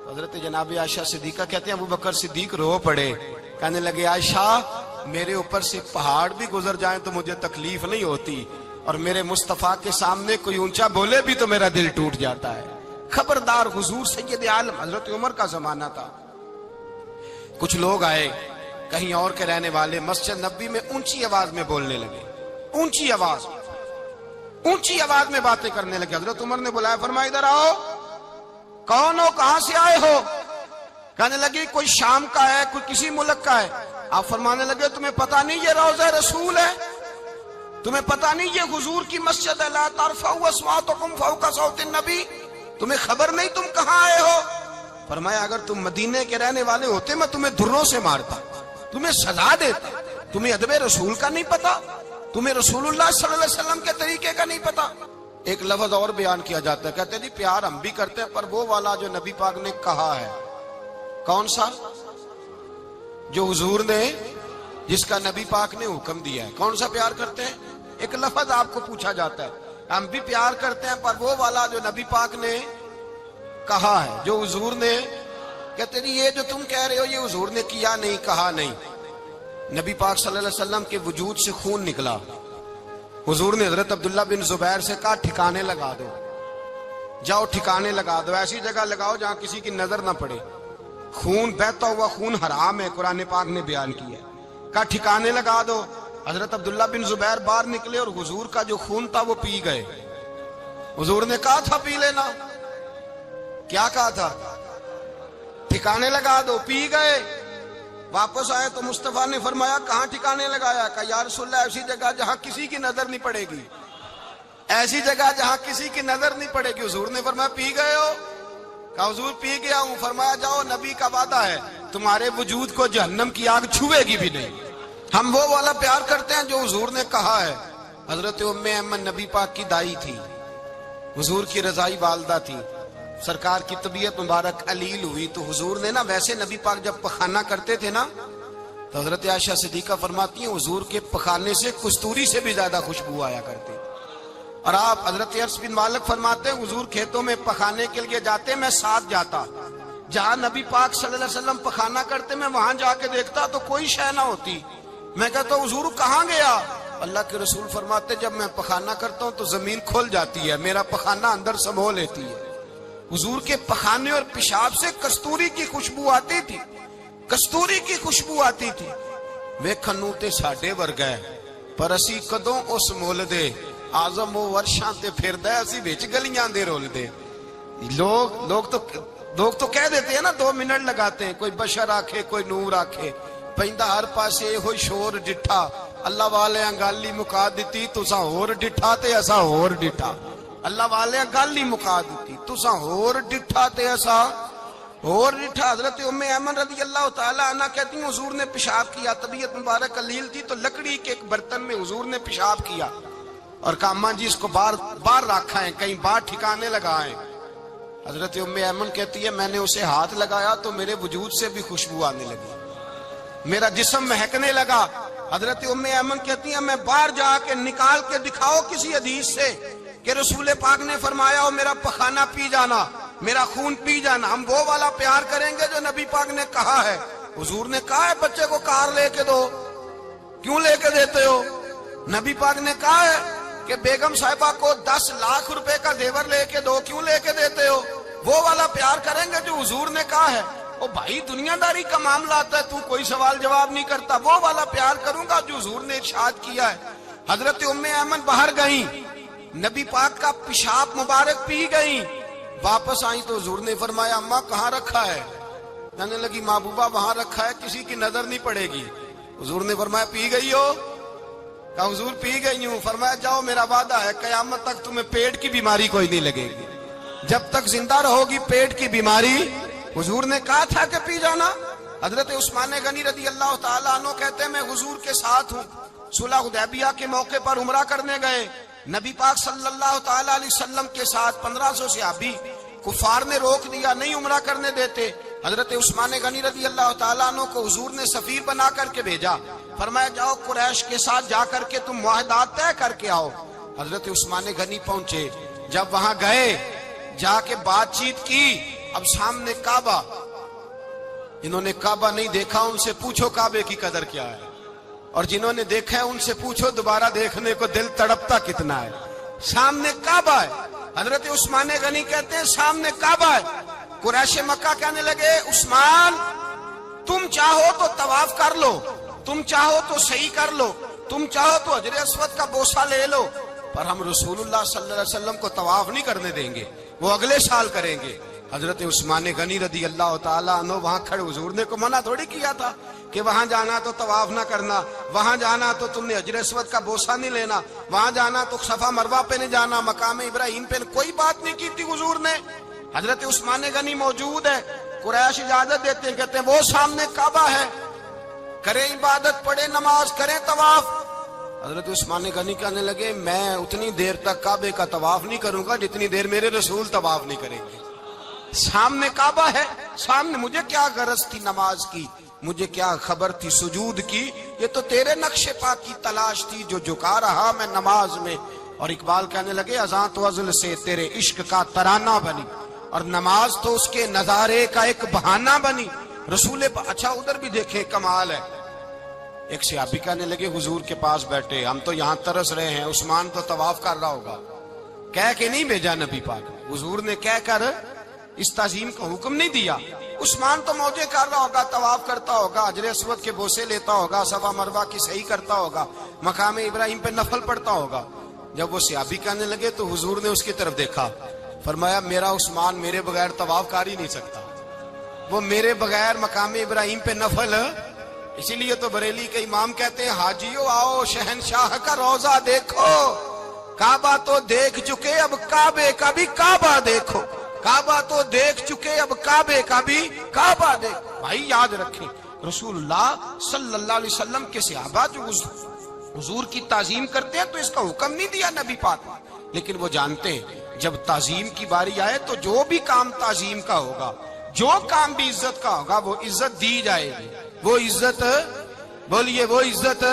حضرت جناب عائشہ صدیقہ کہتے ہیں ابو بکر صدیق رو پڑے، کہنے لگے عائشہ میرے اوپر سے پہاڑ بھی گزر جائیں تو مجھے تکلیف نہیں ہوتی، اور میرے مصطفیٰ کے سامنے کوئی اونچا بولے بھی تو میرا دل ٹوٹ جاتا ہے۔ خبردار، حضور سید عالم، حضرت عمر کا زمانہ تھا، کچھ لوگ آئے کہیں اور کے رہنے والے، مسجد نبوی میں اونچی آواز میں بولنے لگے، اونچی آواز میں باتیں کرنے لگے۔ حضرت عمر نے بلایا، فرمایا ادھر آؤ، کون ہو، کہاں سے آئے ہو؟ کہنے لگے کوئی شام کا ہے، کوئی کسی ملک کا ہے۔ آپ فرمانے لگے تمہیں پتہ نہیں یہ روضہ رسول ہے؟ تمہیں پتہ نہیں یہ حضور کی مسجد ہے؟ لا ترفعوا اصواتکم فوق صوت النبی، تمہیں خبر نہیں تم کہاں آئے ہو؟ فرمایا اگر تم مدینے کے رہنے والے ہوتے میں تمہیں دھروں سے مارتا، تمہیں سزا دیتا۔ تمہیں ادب رسول کا نہیں پتا، تمہیں رسول اللہ صلی اللہ علیہ وسلم کے طریقے کا نہیں پتا۔ ایک لفظ اور بیان کیا جاتا ہے، کہتے ہیں جی پیار ہم بھی کرتے ہیں پر وہ والا جو نبی پاک نے کہا ہے۔ کون سا؟ جو حضور نے، جس کا نبی پاک نے حکم دیا ہے۔ کون سا پیار کرتے ہیں؟ ایک لفظ آپ کو پوچھا جاتا ہے، ہم بھی پیار کرتے ہیں پر وہ والا جو نبی پاک نے کہا ہے، جو حضور نے۔ کہتے ہیں یہ جو تم کہہ رہے ہو یہ حضور نے کیا نہیں، کہا نہیں۔ نبی پاک صلی اللہ علیہ وسلم کے وجود سے خون نکلا، حضور نے حضرت عبداللہ بن زبیر سے کہا ٹھکانے لگا دو، جاؤ ٹھکانے لگا دو، ایسی جگہ لگاؤ جہاں کسی کی نظر نہ پڑے۔ خون بہتا ہوا خون حرام ہے، قرآن پاک نے بیان کیا ہے، کہا ٹھکانے لگا دو۔ حضرت عبداللہ بن زبیر باہر نکلے اور حضور کا جو خون تھا وہ پی گئے۔ حضور نے کہا تھا پی لینا، کیا کہا تھا؟ ٹھکانے لگا دو، پی گئے۔ واپس آئے تو مصطفیٰ نے فرمایا کہاں ٹھکانے لگایا؟ کہا یا رسول اللہ ایسی جگہ جہاں کسی کی نظر نہیں پڑے گی، ایسی جگہ جہاں کسی کی نظر نہیں پڑے گی۔ حضور نے فرمایا پی گئے ہو؟ کہا حضور پی گیا ہوں۔ فرمایا جاؤ، نبی کا وعدہ ہے تمہارے وجود کو جہنم کی آگ چھوئے گی بھی نہیں۔ ہم وہ والا پیار کرتے ہیں جو حضور نے کہا ہے۔ حضرت ام ایمن نبی پاک کی دائی تھی، حضور کی رضائی والدہ تھی، سرکار کی طبیعت مبارک علیل ہوئی تو حضور نے نا، ویسے نبی پاک جب پخانہ کرتے تھے نا تو حضرت عائشہ صدیقہ فرماتی ہیں حضور کے پخانے سے کستوری سے بھی زیادہ خوشبو آیا کرتی۔ اور آپ حضرت انس بن مالک فرماتے ہیں حضور کھیتوں میں پخانے کے لیے جاتے، میں ساتھ جاتا، جہاں نبی پاک صلی اللہ علیہ وسلم پخانہ کرتے میں وہاں جا کے دیکھتا تو کوئی شے نہ ہوتی۔ میں کہتا ہوں حضور کہاں گیا؟ اللہ کے رسول فرماتے جب میں پخانہ کرتا ہوں تو زمین کھل جاتی ہے، میرا پخانہ اندر سمو لیتی ہے۔ حضور کے پخانے اور پیشاب سے کستوری کی خوشبو آتی تھی، کستوری کی خوشبو آتی تھی۔ ویکھنوں تے ساڈے ورگا ہے پر اسی کدوں اس مول دے، آزم و ورشاں تے پھردا ہے اسی وچ گلیاں دے رول دے۔ لوگ تو کہہ دیتے ہیں نا 2 منٹ لگاتے ہیں، کوئی بشر آکھے کوئی نور آکھے، پیندا ہر پاسے ہوئی شور ڈٹھا، اللہ والے گالی مکا دیتی تساں ہور ڈٹھا تے اساں ہور ڈٹھا۔ اللہ والے گل ہی مکا دیتی، تساں ہور ڈٹھا تے اساں۔ اور لٹھا حضرت ام ایمن رضی اللہ تعالی عنہ کہتی ہیں حضور نے پیشاب کیا، طبیعت مبارک قلیل تھی تو لکڑی کے ایک برتن میں حضور نے پیشاب کیا اور کہا اماں جی اس کو باہر رکھا ہے، کہیں باہر ٹھکانے لگائیں۔ حضرت ام ایمن کہتی ہے میں نے اسے ہاتھ لگایا تو میرے وجود سے بھی خوشبو آنے لگی، میرا جسم مہکنے لگا۔ حضرت ام ایمن کہتی ہیں میں باہر جا کے نکال کے دکھاؤ کسی حدیث سے کہ رسول پاک نے فرمایا ہو میرا پخانہ پی جانا، میرا خون پی جانا، ہم وہ والا پیار کریں گے جو نبی پاک نے کہا ہے۔ حضور نے کہا ہے بچے کو کار لے کے دو، کیوں لے کے دیتے ہو؟ نبی پاک نے کہا ہے کہ بیگم صاحبہ کو 10 لاکھ روپے کا زیور لے کے دو، کیوں لے کے دیتے ہو؟ وہ والا پیار کریں گے جو حضور نے کہا ہے۔ او بھائی دنیا داری کا معاملہ آتا ہے، تو کوئی سوال جواب نہیں کرتا، وہ والا پیار کروں گا جو حضور نے ارشاد کیا ہے۔ حضرت ام ایمن باہر گئیں، نبی پاک کا پیشاب مبارک پی گئیں، واپس آئیں تو حضور نے فرمایا اماں کہاں رکھا ہے؟ کہنے لگی محبوبہ وہاں رکھا ہے، کسی کی نظر نہیں پڑے گی۔ حضور نے فرمایا پی گئی ہو؟ کہا حضور پی گئی ہوں۔ فرمایا جاؤ میرا وعدہ ہے قیامت تک تمہیں پیٹ کی بیماری کوئی نہیں لگے گی، جب تک زندہ رہو گی پیٹ کی بیماری۔ حضور نے کہا تھا کہ پی جانا۔ حضرت عثمان غنی رضی اللہ تعالیٰ عنہ کہتے ہیں میں حضور کے ساتھ ہوں، صلح حدیبیہ کے موقع پر عمرہ کرنے گئے، نبی پاک صلی اللہ تعالیٰ علیہ وسلم کے ساتھ 1500 صحابی، کفار نے روک دیا، نہیں عمرہ کرنے دیتے۔ حضرت عثمان غنی رضی اللہ تعالیٰ عنہ کو حضور نے سفیر بنا کر کے بھیجا، فرمایا جاؤ قریش کے ساتھ جا کر کے تم معاہدات طے کر کے آؤ۔ حضرت عثمان غنی پہنچے، جب وہاں گئے جا کے بات چیت کی، اب سامنے کعبہ، جنہوں نے کعبہ نہیں دیکھا ان سے پوچھو کعبے کی قدر کیا ہے، اور جنہوں نے دیکھا ہے ان سے پوچھو دوبارہ دیکھنے کو دل تڑپتا کتنا ہے۔ سامنے کعبہ ہے، حضرت عثمان غنی کہتے ہیں سامنے کعبہ ہے۔ قریش مکہ کہنے لگے عثمان تم چاہو تو طواف کر لو، تم چاہو تو صحیح کر لو، تم چاہو تو حجر اسود کا بوسہ لے لو، پر ہم رسول اللہ صلی اللہ علیہ وسلم کو طواف نہیں کرنے دیں گے، وہ اگلے سال کریں گے۔ حضرت عثمان غنی رضی اللہ تعالیٰ عنہ وہاں کھڑے، حضور نے کو منع تھوڑی کیا تھا کہ وہاں جانا تو طواف نہ کرنا، وہاں جانا تو تم نے حجر اسود کا بوسہ نہیں لینا، وہاں جانا تو صفا مروہ پہ نہیں جانا، مقام ابراہیم پہ کوئی بات نہیں کی تھی حضور نے۔ حضرت عثمان غنی موجود ہے، قریش اجازت دیتے ہیں، کہتے ہیں وہ سامنے کعبہ ہے، کریں عبادت، پڑھیں نماز، کریں طواف۔ حضرت عثمان غنی کہنے لگے میں اتنی دیر تک کعبے کا طواف نہیں کروں گا جتنی دیر میرے رسول طواف نہیں کریں گے۔ سامنے کعبہ ہے، سامنے، مجھے کیا غرض تھی نماز کی، مجھے کیا خبر تھی سجود کی، یہ تو تیرے نقش پاک کی تلاش تھی جو جھکا رہا میں نماز میں۔ اور اقبال کہنے لگے اذان تو ازل سے تیرے عشق کا ترانہ بنی، اور نماز تو اس کے نظارے کا ایک بہانہ بنی۔ رسول اچھا ادھر بھی دیکھیں کمال ہے، ایک صحابی کہنے لگے حضور کے پاس بیٹھے ہم تو یہاں ترس رہے ہیں، عثمان تو طواف کر رہا ہوگا، کہہ کے نہیں بھیجا نبی پاک، حضور نے کہہ کر اس تعظیم کا حکم نہیں دیا۔ عثمان تو موجے کر رہا ہوگا، طواف کرتا ہوگا، حجر اسود کے بوسے لیتا ہوگا، صفا مروہ کی صحیح کرتا ہوگا، مقام ابراہیم پہ نفل پڑھتا ہوگا۔ جب وہ صحابی کہنے لگے تو حضور نے اس کی طرف دیکھا، فرمایا میرا عثمان میرے بغیر طواف کر ہی نہیں سکتا، وہ میرے بغیر مقام ابراہیم پہ نفل۔ اسی لیے تو بریلی کے امام کہتے ہیں حاجیو آؤ شہنشاہ کا روضہ دیکھو، کعبہ تو دیکھ چکے اب کعبے کا بھی کعبہ دیکھو، کعبہ تو دیکھ چکے اب کعبے کا بھی کعبہ دیکھو۔ بھائی یاد رکھیں رسول اللہ صلی اللہ علیہ وسلم کے صحابہ جو حضور کی تعظیم کرتے ہیں تو اس کا حکم نہیں دیا نبی پاک، لیکن وہ جانتے ہیں جب تعظیم کی باری آئے تو جو بھی کام تعظیم کا ہوگا، جو کام بھی عزت کا ہوگا وہ عزت دی جائے گی، وہ عزت بولیے، وہ عزت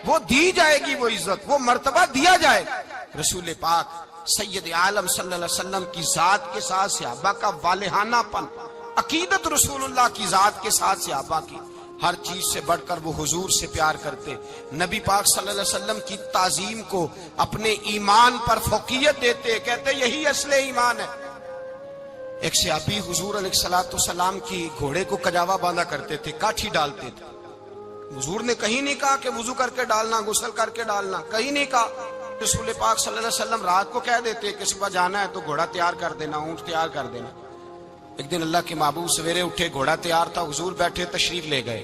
وہ دی جائے گی، وہ عزت وہ مرتبہ دیا جائے گا۔ رسول پاک سید عالم صلی اللہ علیہ وسلم کی ذات کے ساتھ صحابہ کا والہانہ پن، عقیدت رسول اللہ کی ذات کے ساتھ صحابہ کی، ہر چیز سے بڑھ کر وہ حضور سے پیار کرتے، نبی پاک صلی اللہ علیہ وسلم کی تعظیم کو اپنے ایمان پر فوقیت دیتے، کہتے یہی اصل ایمان ہے۔ ایک صحابی حضور علیہ الصلوۃ والسلام کی گھوڑے کو کجاوا باندھا کرتے تھے، کاٹھی ڈالتے تھے، حضور نے کہیں نہیں کہا کہ وضو کر کے ڈالنا، غسل کر کے ڈالنا، کہیں نہیں کہا۔ رسول پاک صلی اللہ علیہ وسلم رات کو کہہ دیتے کہ صبح جانا ہے تو گھوڑا تیار کر دینا، اونٹ تیار کر دینا۔ ایک دن اللہ کے محبوب سویرے اٹھے، گھوڑا تیار تھا، حضور بیٹھے تشریف لے گئے۔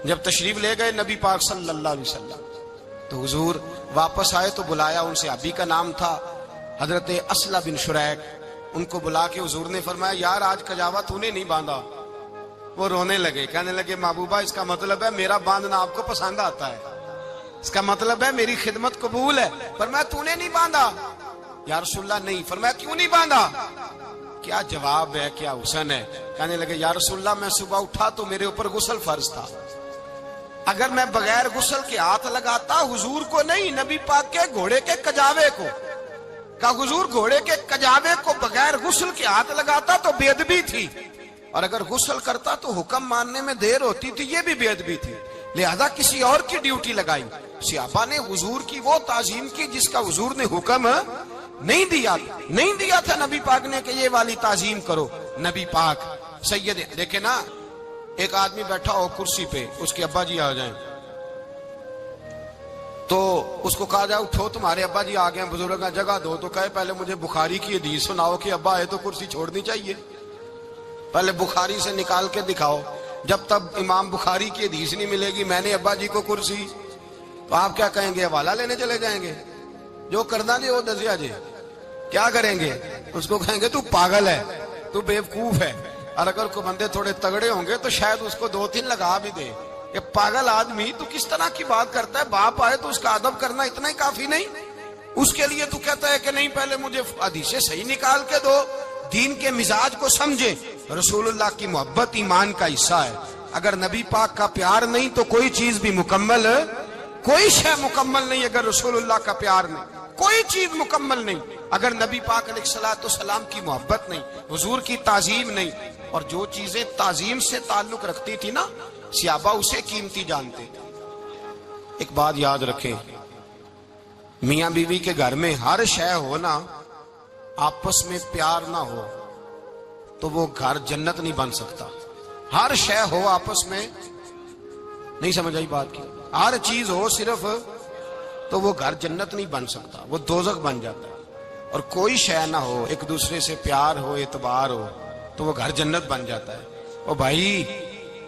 جب تشریف لے گئے نبی پاک صلی اللہ علیہ وسلم تو حضور واپس آئے تو بلایا، ان سے ابھی کا نام تھا حضرت اسلہ بن شریک، ان کو بلا کے حضور نے فرمایا یار آج کجاوا تو نے نہیں باندھا. وہ رونے لگے, کہنے لگے محبوبہ اس کا مطلب ہے میرا باندھنا آپ کو پسند آتا ہے, اس کا مطلب ہے میری خدمت قبول ہے. فرمایا تو نے نہیں باندھا؟ یا رسول اللہ نہیں. فرمایا کیوں نہیں باندھا؟ کیا جواب ہے, کیا حسن ہے. کہنے لگے یا رسول اللہ میں صبح اٹھا تو میرے اوپر غسل فرض تھا, اگر میں بغیر غسل کے ہاتھ لگاتا حضور کو نہیں نبی پاک کے گھوڑے کے کجاوے کو, کہ حضور گھوڑے کے کجاوے کو بغیر غسل کے ہاتھ لگاتا تو بے ادبی تھی, اور اگر غسل کرتا تو حکم ماننے میں دیر ہوتی تھی, یہ بھی بے ادبی تھی. لہذا کسی اور کی ڈیوٹی لگائی. صحابہ نے حضور کی وہ تعظیم کی جس کا حضور نے حکم نہیں دیا تھا نبی پاک نے کہ یہ والی تعظیم کرو. نبی پاک سید دیکھیں نا, ایک آدمی بیٹھا ہو کرسی پہ, اس کے ابا جی آ جائیں تو اس کو کہا جائے اٹھو تمہارے ابا جی آ گئے بزرگ کا جگہ دو, تو کہے پہلے مجھے بخاری کی حدیث سناؤ کہ ابا ہے تو کرسی چھوڑنی چاہیے, پہلے بخاری سے نکال کے دکھاؤ. جب تک امام بخاری کی حدیث نہیں ملے گی میں نے ابا جی کو کرسی, تو آپ کیا کہیں گے, حوالہ لینے چلے جائیں گے, جو کرنا جی وہ دسیا جی, کیا کریں گے, اس کو کہیں گے تو پاگل ہے, تو بیوقوف ہے. اور اگر کوئی بندے تھوڑے تگڑے ہوں گے تو شاید اس کو 2-3 لگا بھی دے کہ پاگل آدمی تو کس طرح کی بات کرتا ہے, باپ آئے تو اس کا ادب کرنا اتنا ہی کافی نہیں, اس کے لیے تو کہتا ہے کہ نہیں پہلے مجھے حدیثیں صحیح نکال کے دو, دین کے مزاج کو سمجھے. رسول اللہ کی محبت ایمان کا حصہ ہے, اگر نبی پاک کا پیار نہیں تو کوئی چیز بھی مکمل, کوئی شے مکمل نہیں. اگر رسول اللہ کا پیار نہیں کوئی چیز مکمل نہیں, اگر نبی پاک علیہ الصلوۃ والسلام کی محبت نہیں, حضور کی تعظیم نہیں. اور جو چیزیں تعظیم سے تعلق رکھتی تھی نا صحابہ اسے قیمتی جانتے تھے. ایک بات یاد رکھیں, میاں بیوی کے گھر میں ہر شے ہو نا, آپس میں پیار نہ ہو تو وہ گھر جنت نہیں بن سکتا. ہر شے ہو آپس میں, نہیں سمجھ آئی بات کی, ہر چیز ہو صرف تو وہ گھر جنت نہیں بن سکتا, وہ دوزخ بن جاتا ہے. اور کوئی شے نہ ہو, ایک دوسرے سے پیار ہو, اعتبار ہو, تو وہ گھر جنت بن جاتا ہے. او بھائی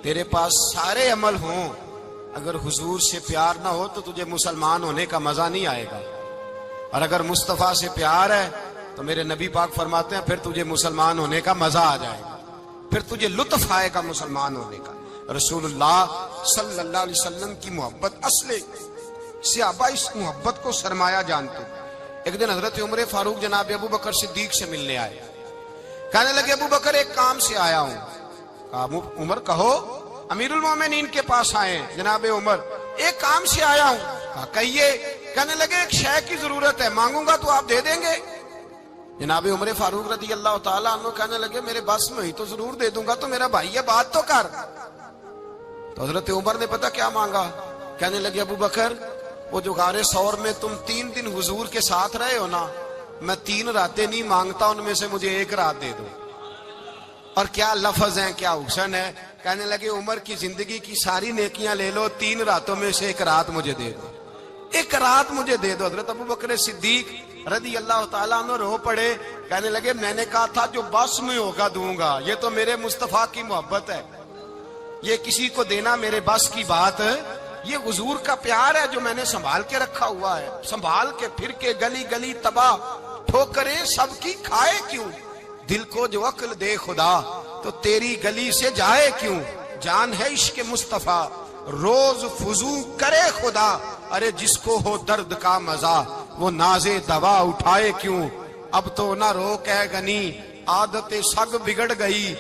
تیرے پاس سارے عمل ہوں, اگر حضور سے پیار نہ ہو تو تجھے مسلمان ہونے کا مزہ نہیں آئے گا, اور اگر مصطفیٰ سے پیار ہے تو میرے نبی پاک فرماتے ہیں پھر تجھے مسلمان ہونے کا مزہ آ جائے گا, پھر تجھے لطف آئے گا مسلمان ہونے کا. رسول اللہ صلی اللہ علیہ وسلم کی محبت اصل, صحابہ اس محبت کو سرمایہ جانتے. ایک دن حضرت عمر فاروق جناب ابو بکر صدیق سے ملنے آئے, کہنے لگے ابو بکر ایک کام سے آیا ہوں. کہا عمر کہو. امیر المومنین کے پاس آئے, جناب عمر ایک کام سے آیا ہوں. کہا کہیے. کہنے لگے ایک شے کی ضرورت ہے, مانگوں گا تو آپ دے دیں گے؟ جناب عمر فاروق رضی اللہ تعالیٰ عنہ کہنے لگے میرے بس میں ہی تو ضرور دے دوں گا, تو میرا بھائی ہے بات تو کر. تو حضرت عمر نے پتہ کیا مانگا, کہنے لگے ابو بکر وہ جو غار ثور میں تم 3 دن حضور کے ساتھ رہے ہو نا, میں 3 راتیں نہیں مانگتا, ان میں سے مجھے 1 رات دے دو. اور کیا لفظ ہیں, کیا حسن ہے. کہنے لگے عمر کی زندگی کی ساری نیکیاں لے لو, 3 راتوں میں سے 1 رات مجھے دے دو, 1 رات مجھے دے دو. حضرت ابو بکر صدیق رضی اللہ تعالیٰ عنہ رو پڑے, کہنے لگے میں نے کہا تھا جو بس میں ہوگا دوں گا, یہ تو میرے مصطفیٰ کی محبت ہے, یہ کسی کو دینا میرے بس کی بات, یہ حضور کا پیار ہے جو میں نے سنبھال کے رکھا ہوا ہے. سنبھال کے پھر کے گلی گلی تباہ, ٹھوکریں سب کی کھائے کیوں, دل کو جو عقل دے خدا تو تیری گلی سے جائے کیوں. جان ہے عشق مصطفیٰ روز فضو کرے خدا, ارے جس کو ہو درد کا مزہ وہ نازے دوا اٹھائے کیوں. اب تو نہ روک ہے غنی عادت سگ بگڑ گئی,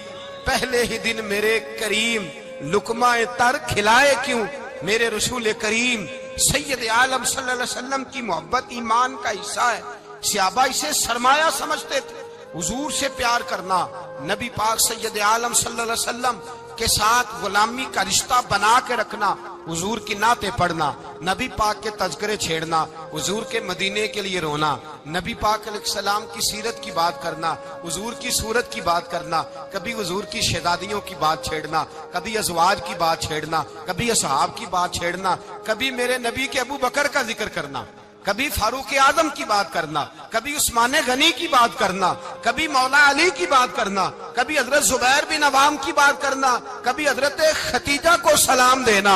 پہلے ہی دن میرے کریم لقمہ تر کھلائے کیوں. میرے رسول کریم سید عالم صلی اللہ علیہ وسلم کی محبت ایمان کا حصہ ہے. صحابہ اسے سرمایہ سمجھتے تھے. حضور سے پیار کرنا, نبی پاک سید عالم صلی اللہ علیہ وسلم کے ساتھ غلامی کا رشتہ بنا کے رکھنا, حضور کی نعتیں پڑھنا, نبی پاک کے تذکرے چھیڑنا, حضور کے مدینے کے لیے رونا, نبی پاک علیہ السلام کی سیرت کی بات کرنا, حضور کی صورت کی بات کرنا, کبھی حضور کی شہزادیوں کی بات چھیڑنا, کبھی ازواج کی بات چھیڑنا, کبھی اصحاب کی بات چھیڑنا, کبھی میرے نبی کے ابو بکر کا ذکر کرنا, کبھی فاروق اعظم کی بات کرنا, کبھی عثمان غنی کی بات کرنا, کبھی مولا علی کی بات کرنا, کبھی حضرت زبیر بن عوام کی بات کرنا, کبھی حضرت خدیجہ کو سلام دینا,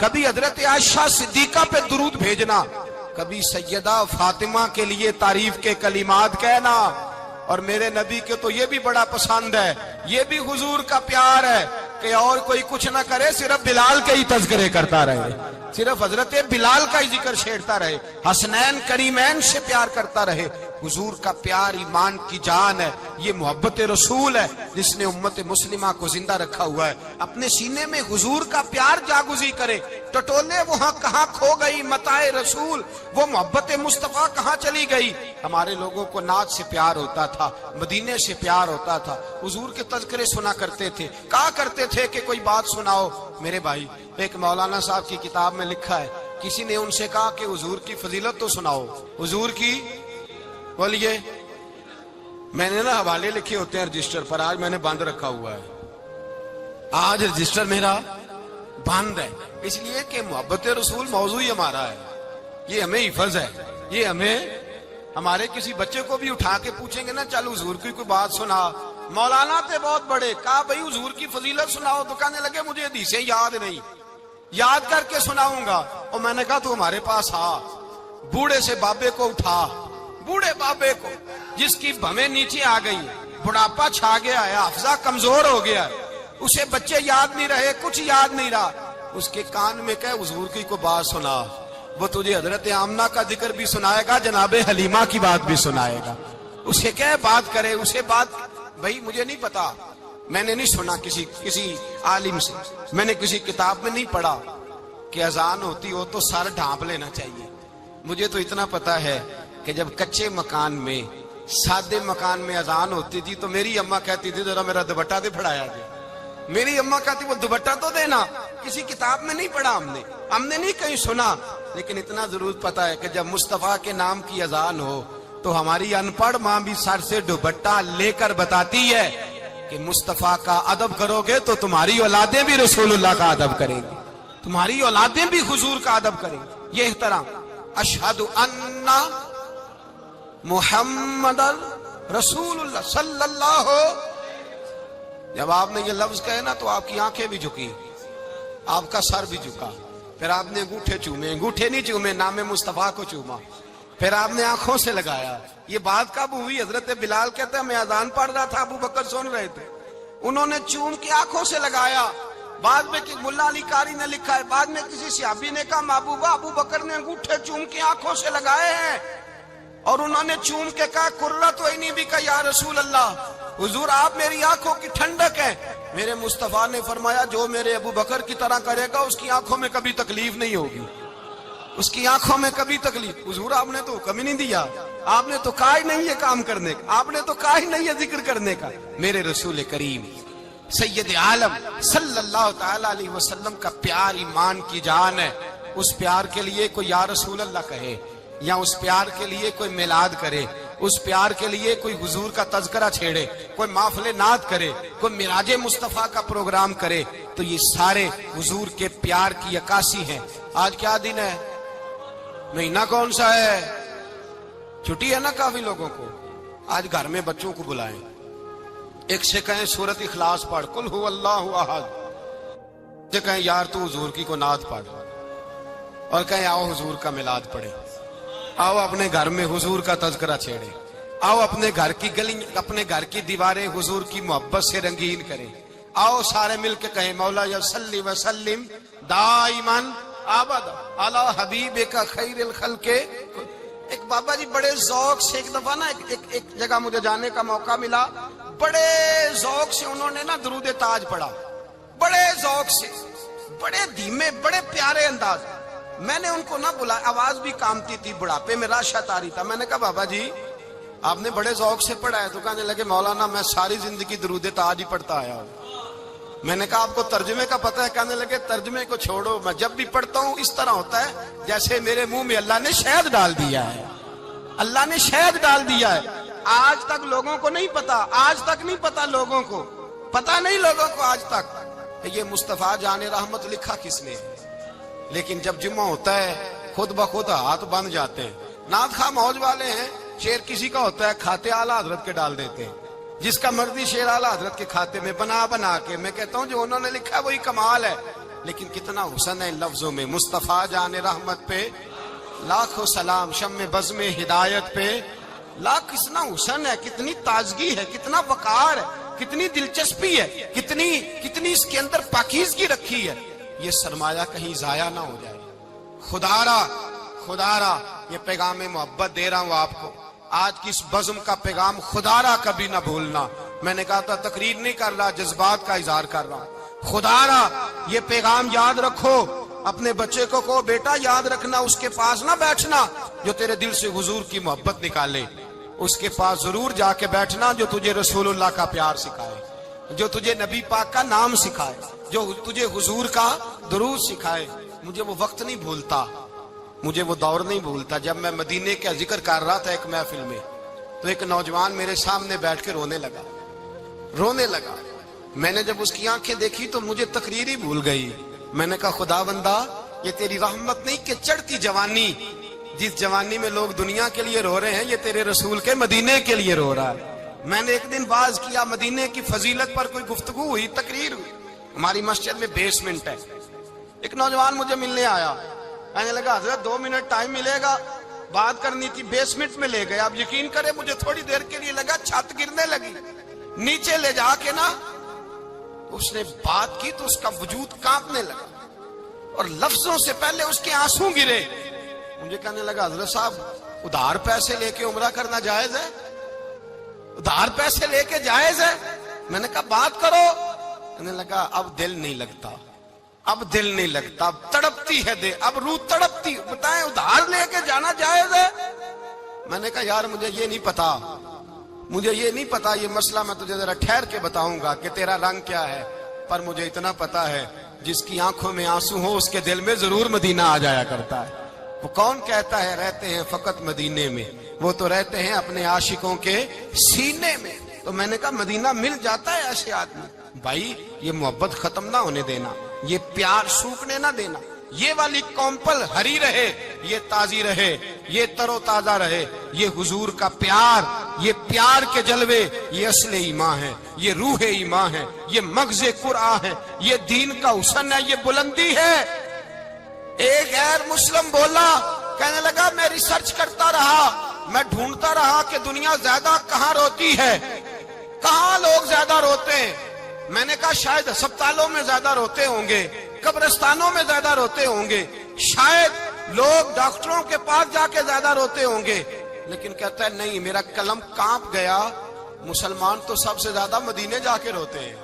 کبھی حضرت عائشہ صدیقہ پہ درود بھیجنا, کبھی سیدہ فاطمہ کے لیے تعریف کے کلمات کہنا, اور میرے نبی کے تو یہ بھی بڑا پسند ہے، یہ بھی حضور کا پیار ہے کہ اور کوئی کچھ نہ کرے، صرف بلال کے ہی تذکرے کرتا رہے، صرف حضرت بلال کا ہی ذکر چھیڑتا رہے، حسنین کریمین سے پیار کرتا رہے۔ حضور کا پیار ایمان کی جان ہے، یہ محبت رسول ہے جس نے امت مسلمہ کو زندہ رکھا ہوا ہے۔ اپنے سینے میں حضور کا پیار جاگزی کرے، ٹٹولے وہاں کہاں کھو گئی متاع رسول، وہ محبت مصطفیٰ کہاں چلی گئی۔ ہمارے لوگوں کو نعت سے پیار ہوتا تھا، مدینے سے پیار ہوتا تھا، حضور کے تذکرے سنا کرتے تھے، کہا کرتے تھے کہ کوئی بات سناؤ۔ میرے بھائی، ایک مولانا صاحب کی کتاب میں لکھا ہے، کسی نے ان سے کہا کہ حضور کی فضیلت تو سناؤ، حضور کی بولیے۔ میں نے نا حوالے لکھے ہوتے ہیں رجسٹر پر، آج میں نے بند رکھا ہوا ہے، آج رجسٹر میرا بند ہے، اس لیے کہ محبت رسول موضوع ہی ہمارا ہے، یہ ہمیں حفظ ہے، یہ ہمیں ہمارے کسی بچے کو بھی اٹھا کے پوچھیں گے نا چل حضور کی کوئی بات سنا، مولانا تھے بہت بڑے، کہا بھائی حضور کی فضیلت سناؤ، تو کہنے لگے مجھے حدیثیں یاد نہیں، یاد کر کے سناؤں گا۔ اور میں نے کہا تو ہمارے پاس آ، بوڑھے سے بابے کو اٹھا، بوڑھے بابے کو جس کی بھویں نیچے آ گئی، بڑھاپا چھا گیا ہے، حافظہ کمزور ہو گیا ہے، اسے بچے یاد نہیں رہے، کچھ یاد نہیں رہا، اس کے کان میں کہ حضور کی کو بات سنا، وہ تجھے حضرت آمنہ کا ذکر بھی سنائے گا، جناب حلیمہ کی بات بھی سنائے گا، اسے کہ بات کرے، اسے بات۔ بھائی مجھے نہیں پتا، میں نے نہیں سنا کسی عالم سے، میں نے کسی کتاب میں نہیں پڑھا کہ اذان ہوتی ہو تو سر ڈھانپ لینا چاہیے۔ مجھے تو اتنا پتا ہے کہ جب کچے مکان میں، سادے مکان میں اذان ہوتی تھی تو میری اماں کہتی تھی ذرا میرا دوپٹہ دے پھڑایا جائے، میری اماں کہتی وہ دوپٹہ تو دینا، کسی کتاب میں نہیں پڑھا ہم نے نہیں کہیں سنا، لیکن اتنا ضرور پتا ہے کہ جب مصطفیٰ کے نام کی اذان ہو تو ہماری ان پڑھ ماں بھی سر سے دوپٹہ لے کر بتاتی ہے کہ مصطفیٰ کا ادب کرو گے تو تمہاری اولادیں بھی رسول اللہ کا ادب کریں گی، تمہاری اولادیں بھی حضور کا ادب کریں گی۔ یہ احترام، اشہد ان محمد رسول اللہ صلی اللہ ہو، جب آپ نے یہ لفظ کہے نا تو آپ کی آنکھیں بھی جھکی، آپ کا سر بھی جھکا، پھر آپ نے انگوٹھے چومے، انگوٹھے نہیں چومے، نام مصطفیٰ کو چوما، پھر آپ نے آنکھوں سے لگایا۔ یہ بات کب ہوئی؟ حضرت بلال کہتے ہیں میں اذان پڑھ رہا تھا، ابو بکر سن رہے تھے، انہوں نے چوم کے آنکھوں سے لگایا۔ بعد میں کہ ملا علی قاری نے لکھا ہے، بعد میں کسی صحابی نے کہا محبوبہ ابو بکر نے انگوٹھے چوم کے آنکھوں سے لگائے ہیں، اور انہوں نے چوم کے کہا قرۃ عینی بک یا رسول اللہ، حضور آپ میری آنکھوں کی ٹھنڈک ہے۔ میرے مصطفیٰ نے فرمایا جو میرے ابو بکر کی طرح کرے گا اس کی آنکھوں میں کبھی تکلیف نہیں ہوگی، اس کی آنکھوں میں کبھی تکلیف۔ حضور آپ نے تو حکم ہی نہیں دیا، آپ نے تو کہا ہی نہیں یہ کام کرنے کا، آپ نے تو کہا ہی نہیں یہ ذکر کرنے کا۔ میرے رسول کریم سید عالم صلی اللہ تعالی علیہ وسلم کا پیار ایمان کی جان ہے، اس پیار کے لیے کوئی یا رسول اللہ کہے، یا اس پیار کے لیے کوئی میلاد کرے، اس پیار کے لیے کوئی حضور کا تذکرہ چھیڑے، کوئی محفل نعت کرے، کوئی معراج مصطفیٰ کا پروگرام کرے، تو یہ سارے حضور کے پیار کی عکاسی ہیں۔ آج کیا دن ہے؟ مہینہ کون سا ہے؟ چھٹی ہے نا کافی لوگوں کو۔ آج گھر میں بچوں کو بلائیں، ایک سے کہیں سورۃ اخلاص پڑھ، قل هو اللہ احد، سے کہیں یار تو حضور کی کو نعت پڑھ، اور کہیں آؤ حضور کا میلاد پڑھیں، آؤ اپنے گھر میں حضور کا تذکرہ چھیڑے، آؤ اپنے گھر کی گلی، اپنے گھر کی دیواریں حضور کی محبت سے رنگین کریں، آؤ سارے مل کے کہیں مولا یا صلی وسلم دائما ابدا علی حبیبک خیر الخلق۔ ایک بابا جی بڑے ذوق سے، ایک دفعہ نا ایک جگہ مجھے جانے کا موقع ملا، بڑے ذوق سے انہوں نے نا درود تاج پڑھا، بڑے ذوق سے، بڑے دھیمے، بڑے پیارے انداز۔ میں نے ان کو نہ بلایا، آواز بھی کامتی تھی، بڑھاپے میں راشت آ رہی تھا، میں نے کہا بابا جی آپ نے بڑے ذوق سے پڑھا ہے، تو کہنے لگے مولانا میں ساری زندگی درود تاج ہی پڑھتا آیا ہوں۔ میں نے کہا آپ کو ترجمے کا پتہ ہے؟ کہنے لگے ترجمے کو چھوڑو، میں جب بھی پڑھتا ہوں اس طرح ہوتا ہے جیسے میرے منہ میں اللہ نے شہد ڈال دیا ہے، اللہ نے شہد ڈال دیا ہے۔ آج تک لوگوں کو نہیں پتا، آج تک نہیں پتا لوگوں کو، پتا نہیں لوگوں کو آج تک یہ مصطفیٰ جان رحمت لکھا کس نے۔ لیکن جب جمعہ ہوتا ہے خود بخود ہاتھ بند جاتے ہیں۔ نعت خواہ موج والے ہیں، شعر کسی کا ہوتا ہے کھاتے اعلیٰ حضرت کے ڈال دیتے ہیں، جس کا مرضی شعر اعلیٰ حضرت کے کھاتے میں بنا کے۔ میں کہتا ہوں جو انہوں نے لکھا ہے وہی کمال ہے، لیکن کتنا حسن ہے ان لفظوں میں۔ مصطفیٰ جان رحمت پہ لاکھوں سلام، شم بزم ہدایت پہ لا کتنا حسن ہے، کتنی تازگی ہے، کتنا وقار ہے، کتنی دلچسپی ہے، کتنی اس کے اندر پاکیزگی رکھی ہے. یہ سرمایہ کہیں ضائع نہ ہو جائے. خدا را یہ پیغام محبت دے رہا ہوں آپ کو. آج کی اس بزم کا پیغام خدا را کبھی نہ بھولنا. میں نے کہا تھا تقریر نہیں کر رہا، جذبات کا اظہار کر رہا ہوں. خدا را یہ پیغام یاد رکھو. اپنے بچے کو کہو بیٹا یاد رکھنا، اس کے پاس نہ بیٹھنا جو تیرے دل سے حضور کی محبت نکالے. اس کے پاس ضرور جا کے بیٹھنا جو تجھے رسول اللہ کا پیار سکھائے، جو تجھے نبی پاک کا نام سکھائے، جو تجھے حضور کا درود سکھائے. مجھے وہ وقت نہیں بھولتا، مجھے وہ دور نہیں بھولتا جب میں مدینے کا ذکر کر رہا تھا ایک محفل میں، تو ایک نوجوان میرے سامنے بیٹھ کے رونے لگا. میں نے جب اس کی آنکھیں دیکھی تو مجھے تقریر ہی بھول گئی. میں نے کہا خدا بندہ یہ تیری رحمت نہیں کہ چڑھتی جوانی، جس جوانی میں لوگ دنیا کے لیے رو رہے ہیں، یہ تیرے رسول کے مدینے کے لیے رو رہا ہے. میں نے ایک دن باز کیا، مدینے کی فضیلت پر کوئی گفتگو ہوئی، تقریر ہوئی. ہماری مسجد میں بیسمنٹ ہے. ایک نوجوان مجھے ملنے آیا، کہنے لگا حضرت 2 منٹ ٹائم ملے گا، بات کرنی تھی. بیسمنٹ میں لے گئے. آپ یقین کریں مجھے تھوڑی دیر کے لیے لگا چھت گرنے لگی. نیچے لے جا کے نا اس نے بات کی تو اس کا وجود کانپنے لگا اور لفظوں سے پہلے اس کے آنسو گرے. مجھے کہنے لگا حضرت صاحب ادھار پیسے لے کے عمرہ کرنا جائز ہے؟ ادھار پیسے لے کے جائز ہے؟ میں نے کہا بات کرو. کہنے لگا اب دل نہیں لگتا، اب تڑپتی ہے دل، اب روح تڑپتی. بتائیں ادھار لے کے جانا جائز ہے؟ میں نے کہا یار مجھے یہ نہیں پتا یہ مسئلہ میں تجھے ذرا ٹھہر کے بتاؤں گا کہ تیرا رنگ کیا ہے. پر مجھے اتنا پتا ہے جس کی آنکھوں میں آنسو ہو اس کے دل میں ضرور مدینہ آ جایا کرتا ہے. وہ کون کہتا ہے رہتے ہیں فقط مدینے میں؟ وہ تو رہتے ہیں اپنے عاشقوں کے سینے میں. تو میں نے کہا مدینہ مل جاتا ہے ایسے آدمی. بھائی یہ محبت ختم نہ ہونے دینا، یہ پیار سوکھنے نہ دینا. یہ والی کومپل ہری رہے، یہ تازی رہے، یہ تر و تازہ رہے. یہ حضور کا پیار، یہ پیار کے جلوے، یہ اصل ایمان ہے، یہ روح ایمان ہے، یہ مغز قرآن ہے، یہ دین کا حسن ہے، یہ بلندی ہے. ایک غیر مسلم بولا، کہنے لگا میں ریسرچ کرتا رہا، میں ڈھونڈتا رہا کہ دنیا زیادہ کہاں روتی ہے، کہاں لوگ زیادہ روتے ہیں. میں نے کہا شاید ہسپتالوں میں زیادہ روتے ہوں گے، قبرستانوں میں زیادہ روتے ہوں گے، شاید لوگ ڈاکٹروں کے پاس جا کے زیادہ روتے ہوں گے. لیکن کہتا ہے نہیں، میرا قلم کانپ گیا. مسلمان تو سب سے زیادہ مدینے جا کے روتے ہیں،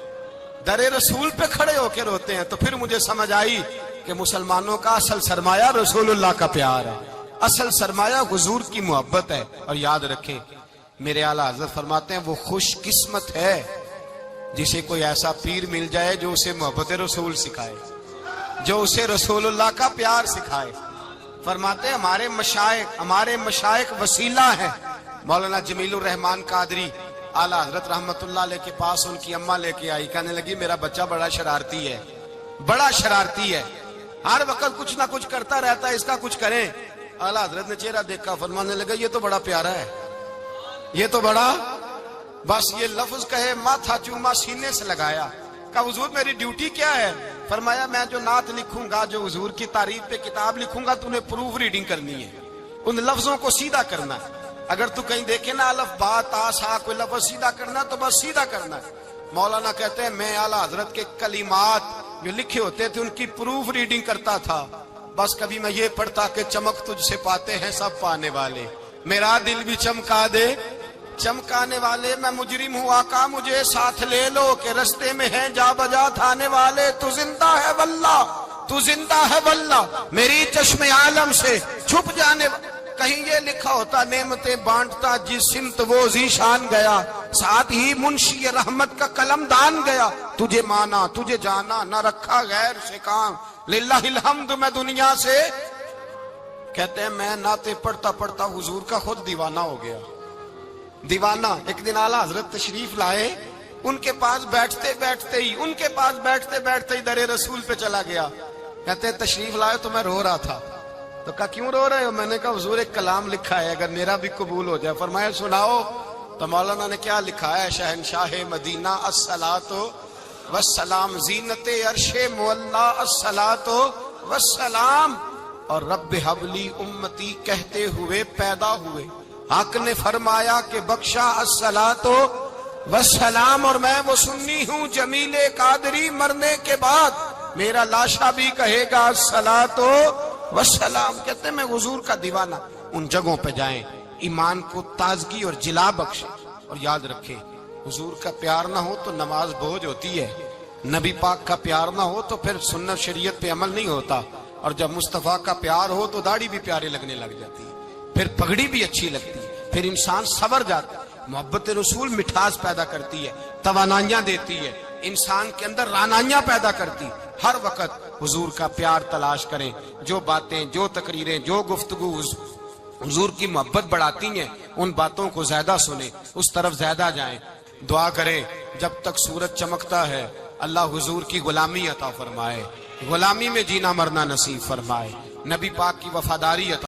در رسول پہ کھڑے ہو کے روتے ہیں. تو پھر مجھے سمجھ آئی کہ مسلمانوں کا اصل سرمایہ رسول اللہ کا پیار ہے، اصل سرمایہ حضور کی محبت ہے. اور یاد رکھیں میرے اعلیٰ حضرت فرماتے ہیں وہ خوش قسمت ہے جسے کوئی ایسا پیر مل جائے جو اسے محبت رسول سکھائے، جو اسے رسول اللہ کا پیار سکھائے. فرماتے ہیں ہمارے مشائخ وسیلہ ہیں. مولانا جمیل الرحمان قادری اعلیٰ حضرت رحمت اللہ علیہ کے پاس ان کی اماں لے کے آئی. کہنے لگی میرا بچہ بڑا شرارتی ہے، ہر وقت کچھ نہ کچھ کرتا رہتا ہے، اس کا کچھ کریں. اعلیٰ حضرت نے چہرہ دیکھا، فرمانے لگا یہ تو بڑا پیارا ہے، یہ تو بڑا، بس یہ لفظ کہے ماتھا چوما سینے سے لگایا. کہا حضور میری ڈیوٹی کیا ہے؟ فرمایا میں جو نعت لکھوں گا، جو حضور کی تعریف پہ کتاب لکھوں گا، تو انہیں پروف ریڈنگ کرنی ہے، ان لفظوں کو سیدھا کرنا ہے. اگر تو کہیں دیکھے نا الف با تا سا کوئی لفظ سیدھا کرنا تو بس سیدھا کرنا ہے. مولانا کہتے ہیں میں اعلیٰ حضرت کے کلمات جو لکھے ہوتے تھے ان کی پروف ریڈنگ کرتا تھا. بس کبھی میں یہ پڑھتا کہ چمک تجھ سے پاتے ہیں سب پانے والے، میرا دل بھی چمکا دے چمکانے والے. میں مجرم ہوں آقا مجھے ساتھ لے لو کہ رستے میں ہیں جا بجا تھانے والے. تو زندہ ہے واللہ میری چشم عالم سے چھپ جانے. کہیں یہ لکھا ہوتا نعمتیں بانٹتا جس سمت وہ ذیشان گیا، ساتھ ہی منشی رحمت کا قلم دان گیا. تجھے مانا تجھے جانا نہ رکھا غیر سے کام، للہ الحمد میں دنیا سے. کہتے ہیں میں نعتیں پڑھتا پڑھتا حضور کا خود دیوانہ ہو گیا. دیوانہ. ایک دن اعلیٰ حضرت تشریف لائے، ان کے پاس بیٹھتے بیٹھتے ہی در رسول پہ چلا گیا. کہتے ہیں تشریف لائے تو میں رو رہا تھا. تو کہا کیوں رو رہے ہو؟ میں نے کہا حضور ایک کلام لکھا ہے اگر میرا بھی قبول ہو جائے. فرمایا سناؤ. تو مولانا نے کیا لکھا ہے؟ شہنشاہ مدینہ الصلاۃ والسلام، زینت عرش مولا الصلاۃ والسلام، اور رب حبلی امتی کہتے ہوئے پیدا ہوئے. حق نے فرمایا کہ بخشا الصلاۃ والسلام، اور میں وہ سنی ہوں جمیل قادری مرنے کے بعد میرا لاشا بھی کہے گا الصلاۃ والسلام۔ کہتے ہیں میں حضور کا دیوانہ۔ ان جگہوں پہ جائیں، ایمان کو تازگی اور جلا بخشیں، اور یاد رکھیں حضور کا پیار نہ ہو تو نماز بوجھ ہوتی ہے، نبی پاک کا پیار نہ ہو تو پھر سنت شریعت پہ عمل نہیں ہوتا، اور جب مصطفیٰ کا پیار ہو تو داڑھی بھی پیارے لگنے لگ جاتی ہے، پھر پگڑی بھی اچھی لگتی ہے، پھر انسان سنور جاتا ہے۔ محبت رسول مٹھاس پیدا کرتی ہے، توانائیاں دیتی ہے، انسان کے اندر رانائیاں پیدا کرتی۔ ہر وقت حضور کا پیار تلاش کریں، جو باتیں، جو تقریریں، جو گفتگو حضور کی محبت بڑھاتی ہیں ان باتوں کو زیادہ سنیں، اس طرف زیادہ جائیں۔ دعا کریں جب تک سورج چمکتا ہے اللہ حضور کی غلامی عطا فرمائے، غلامی میں جینا مرنا نصیب فرمائے، نبی پاک کی وفاداری عطا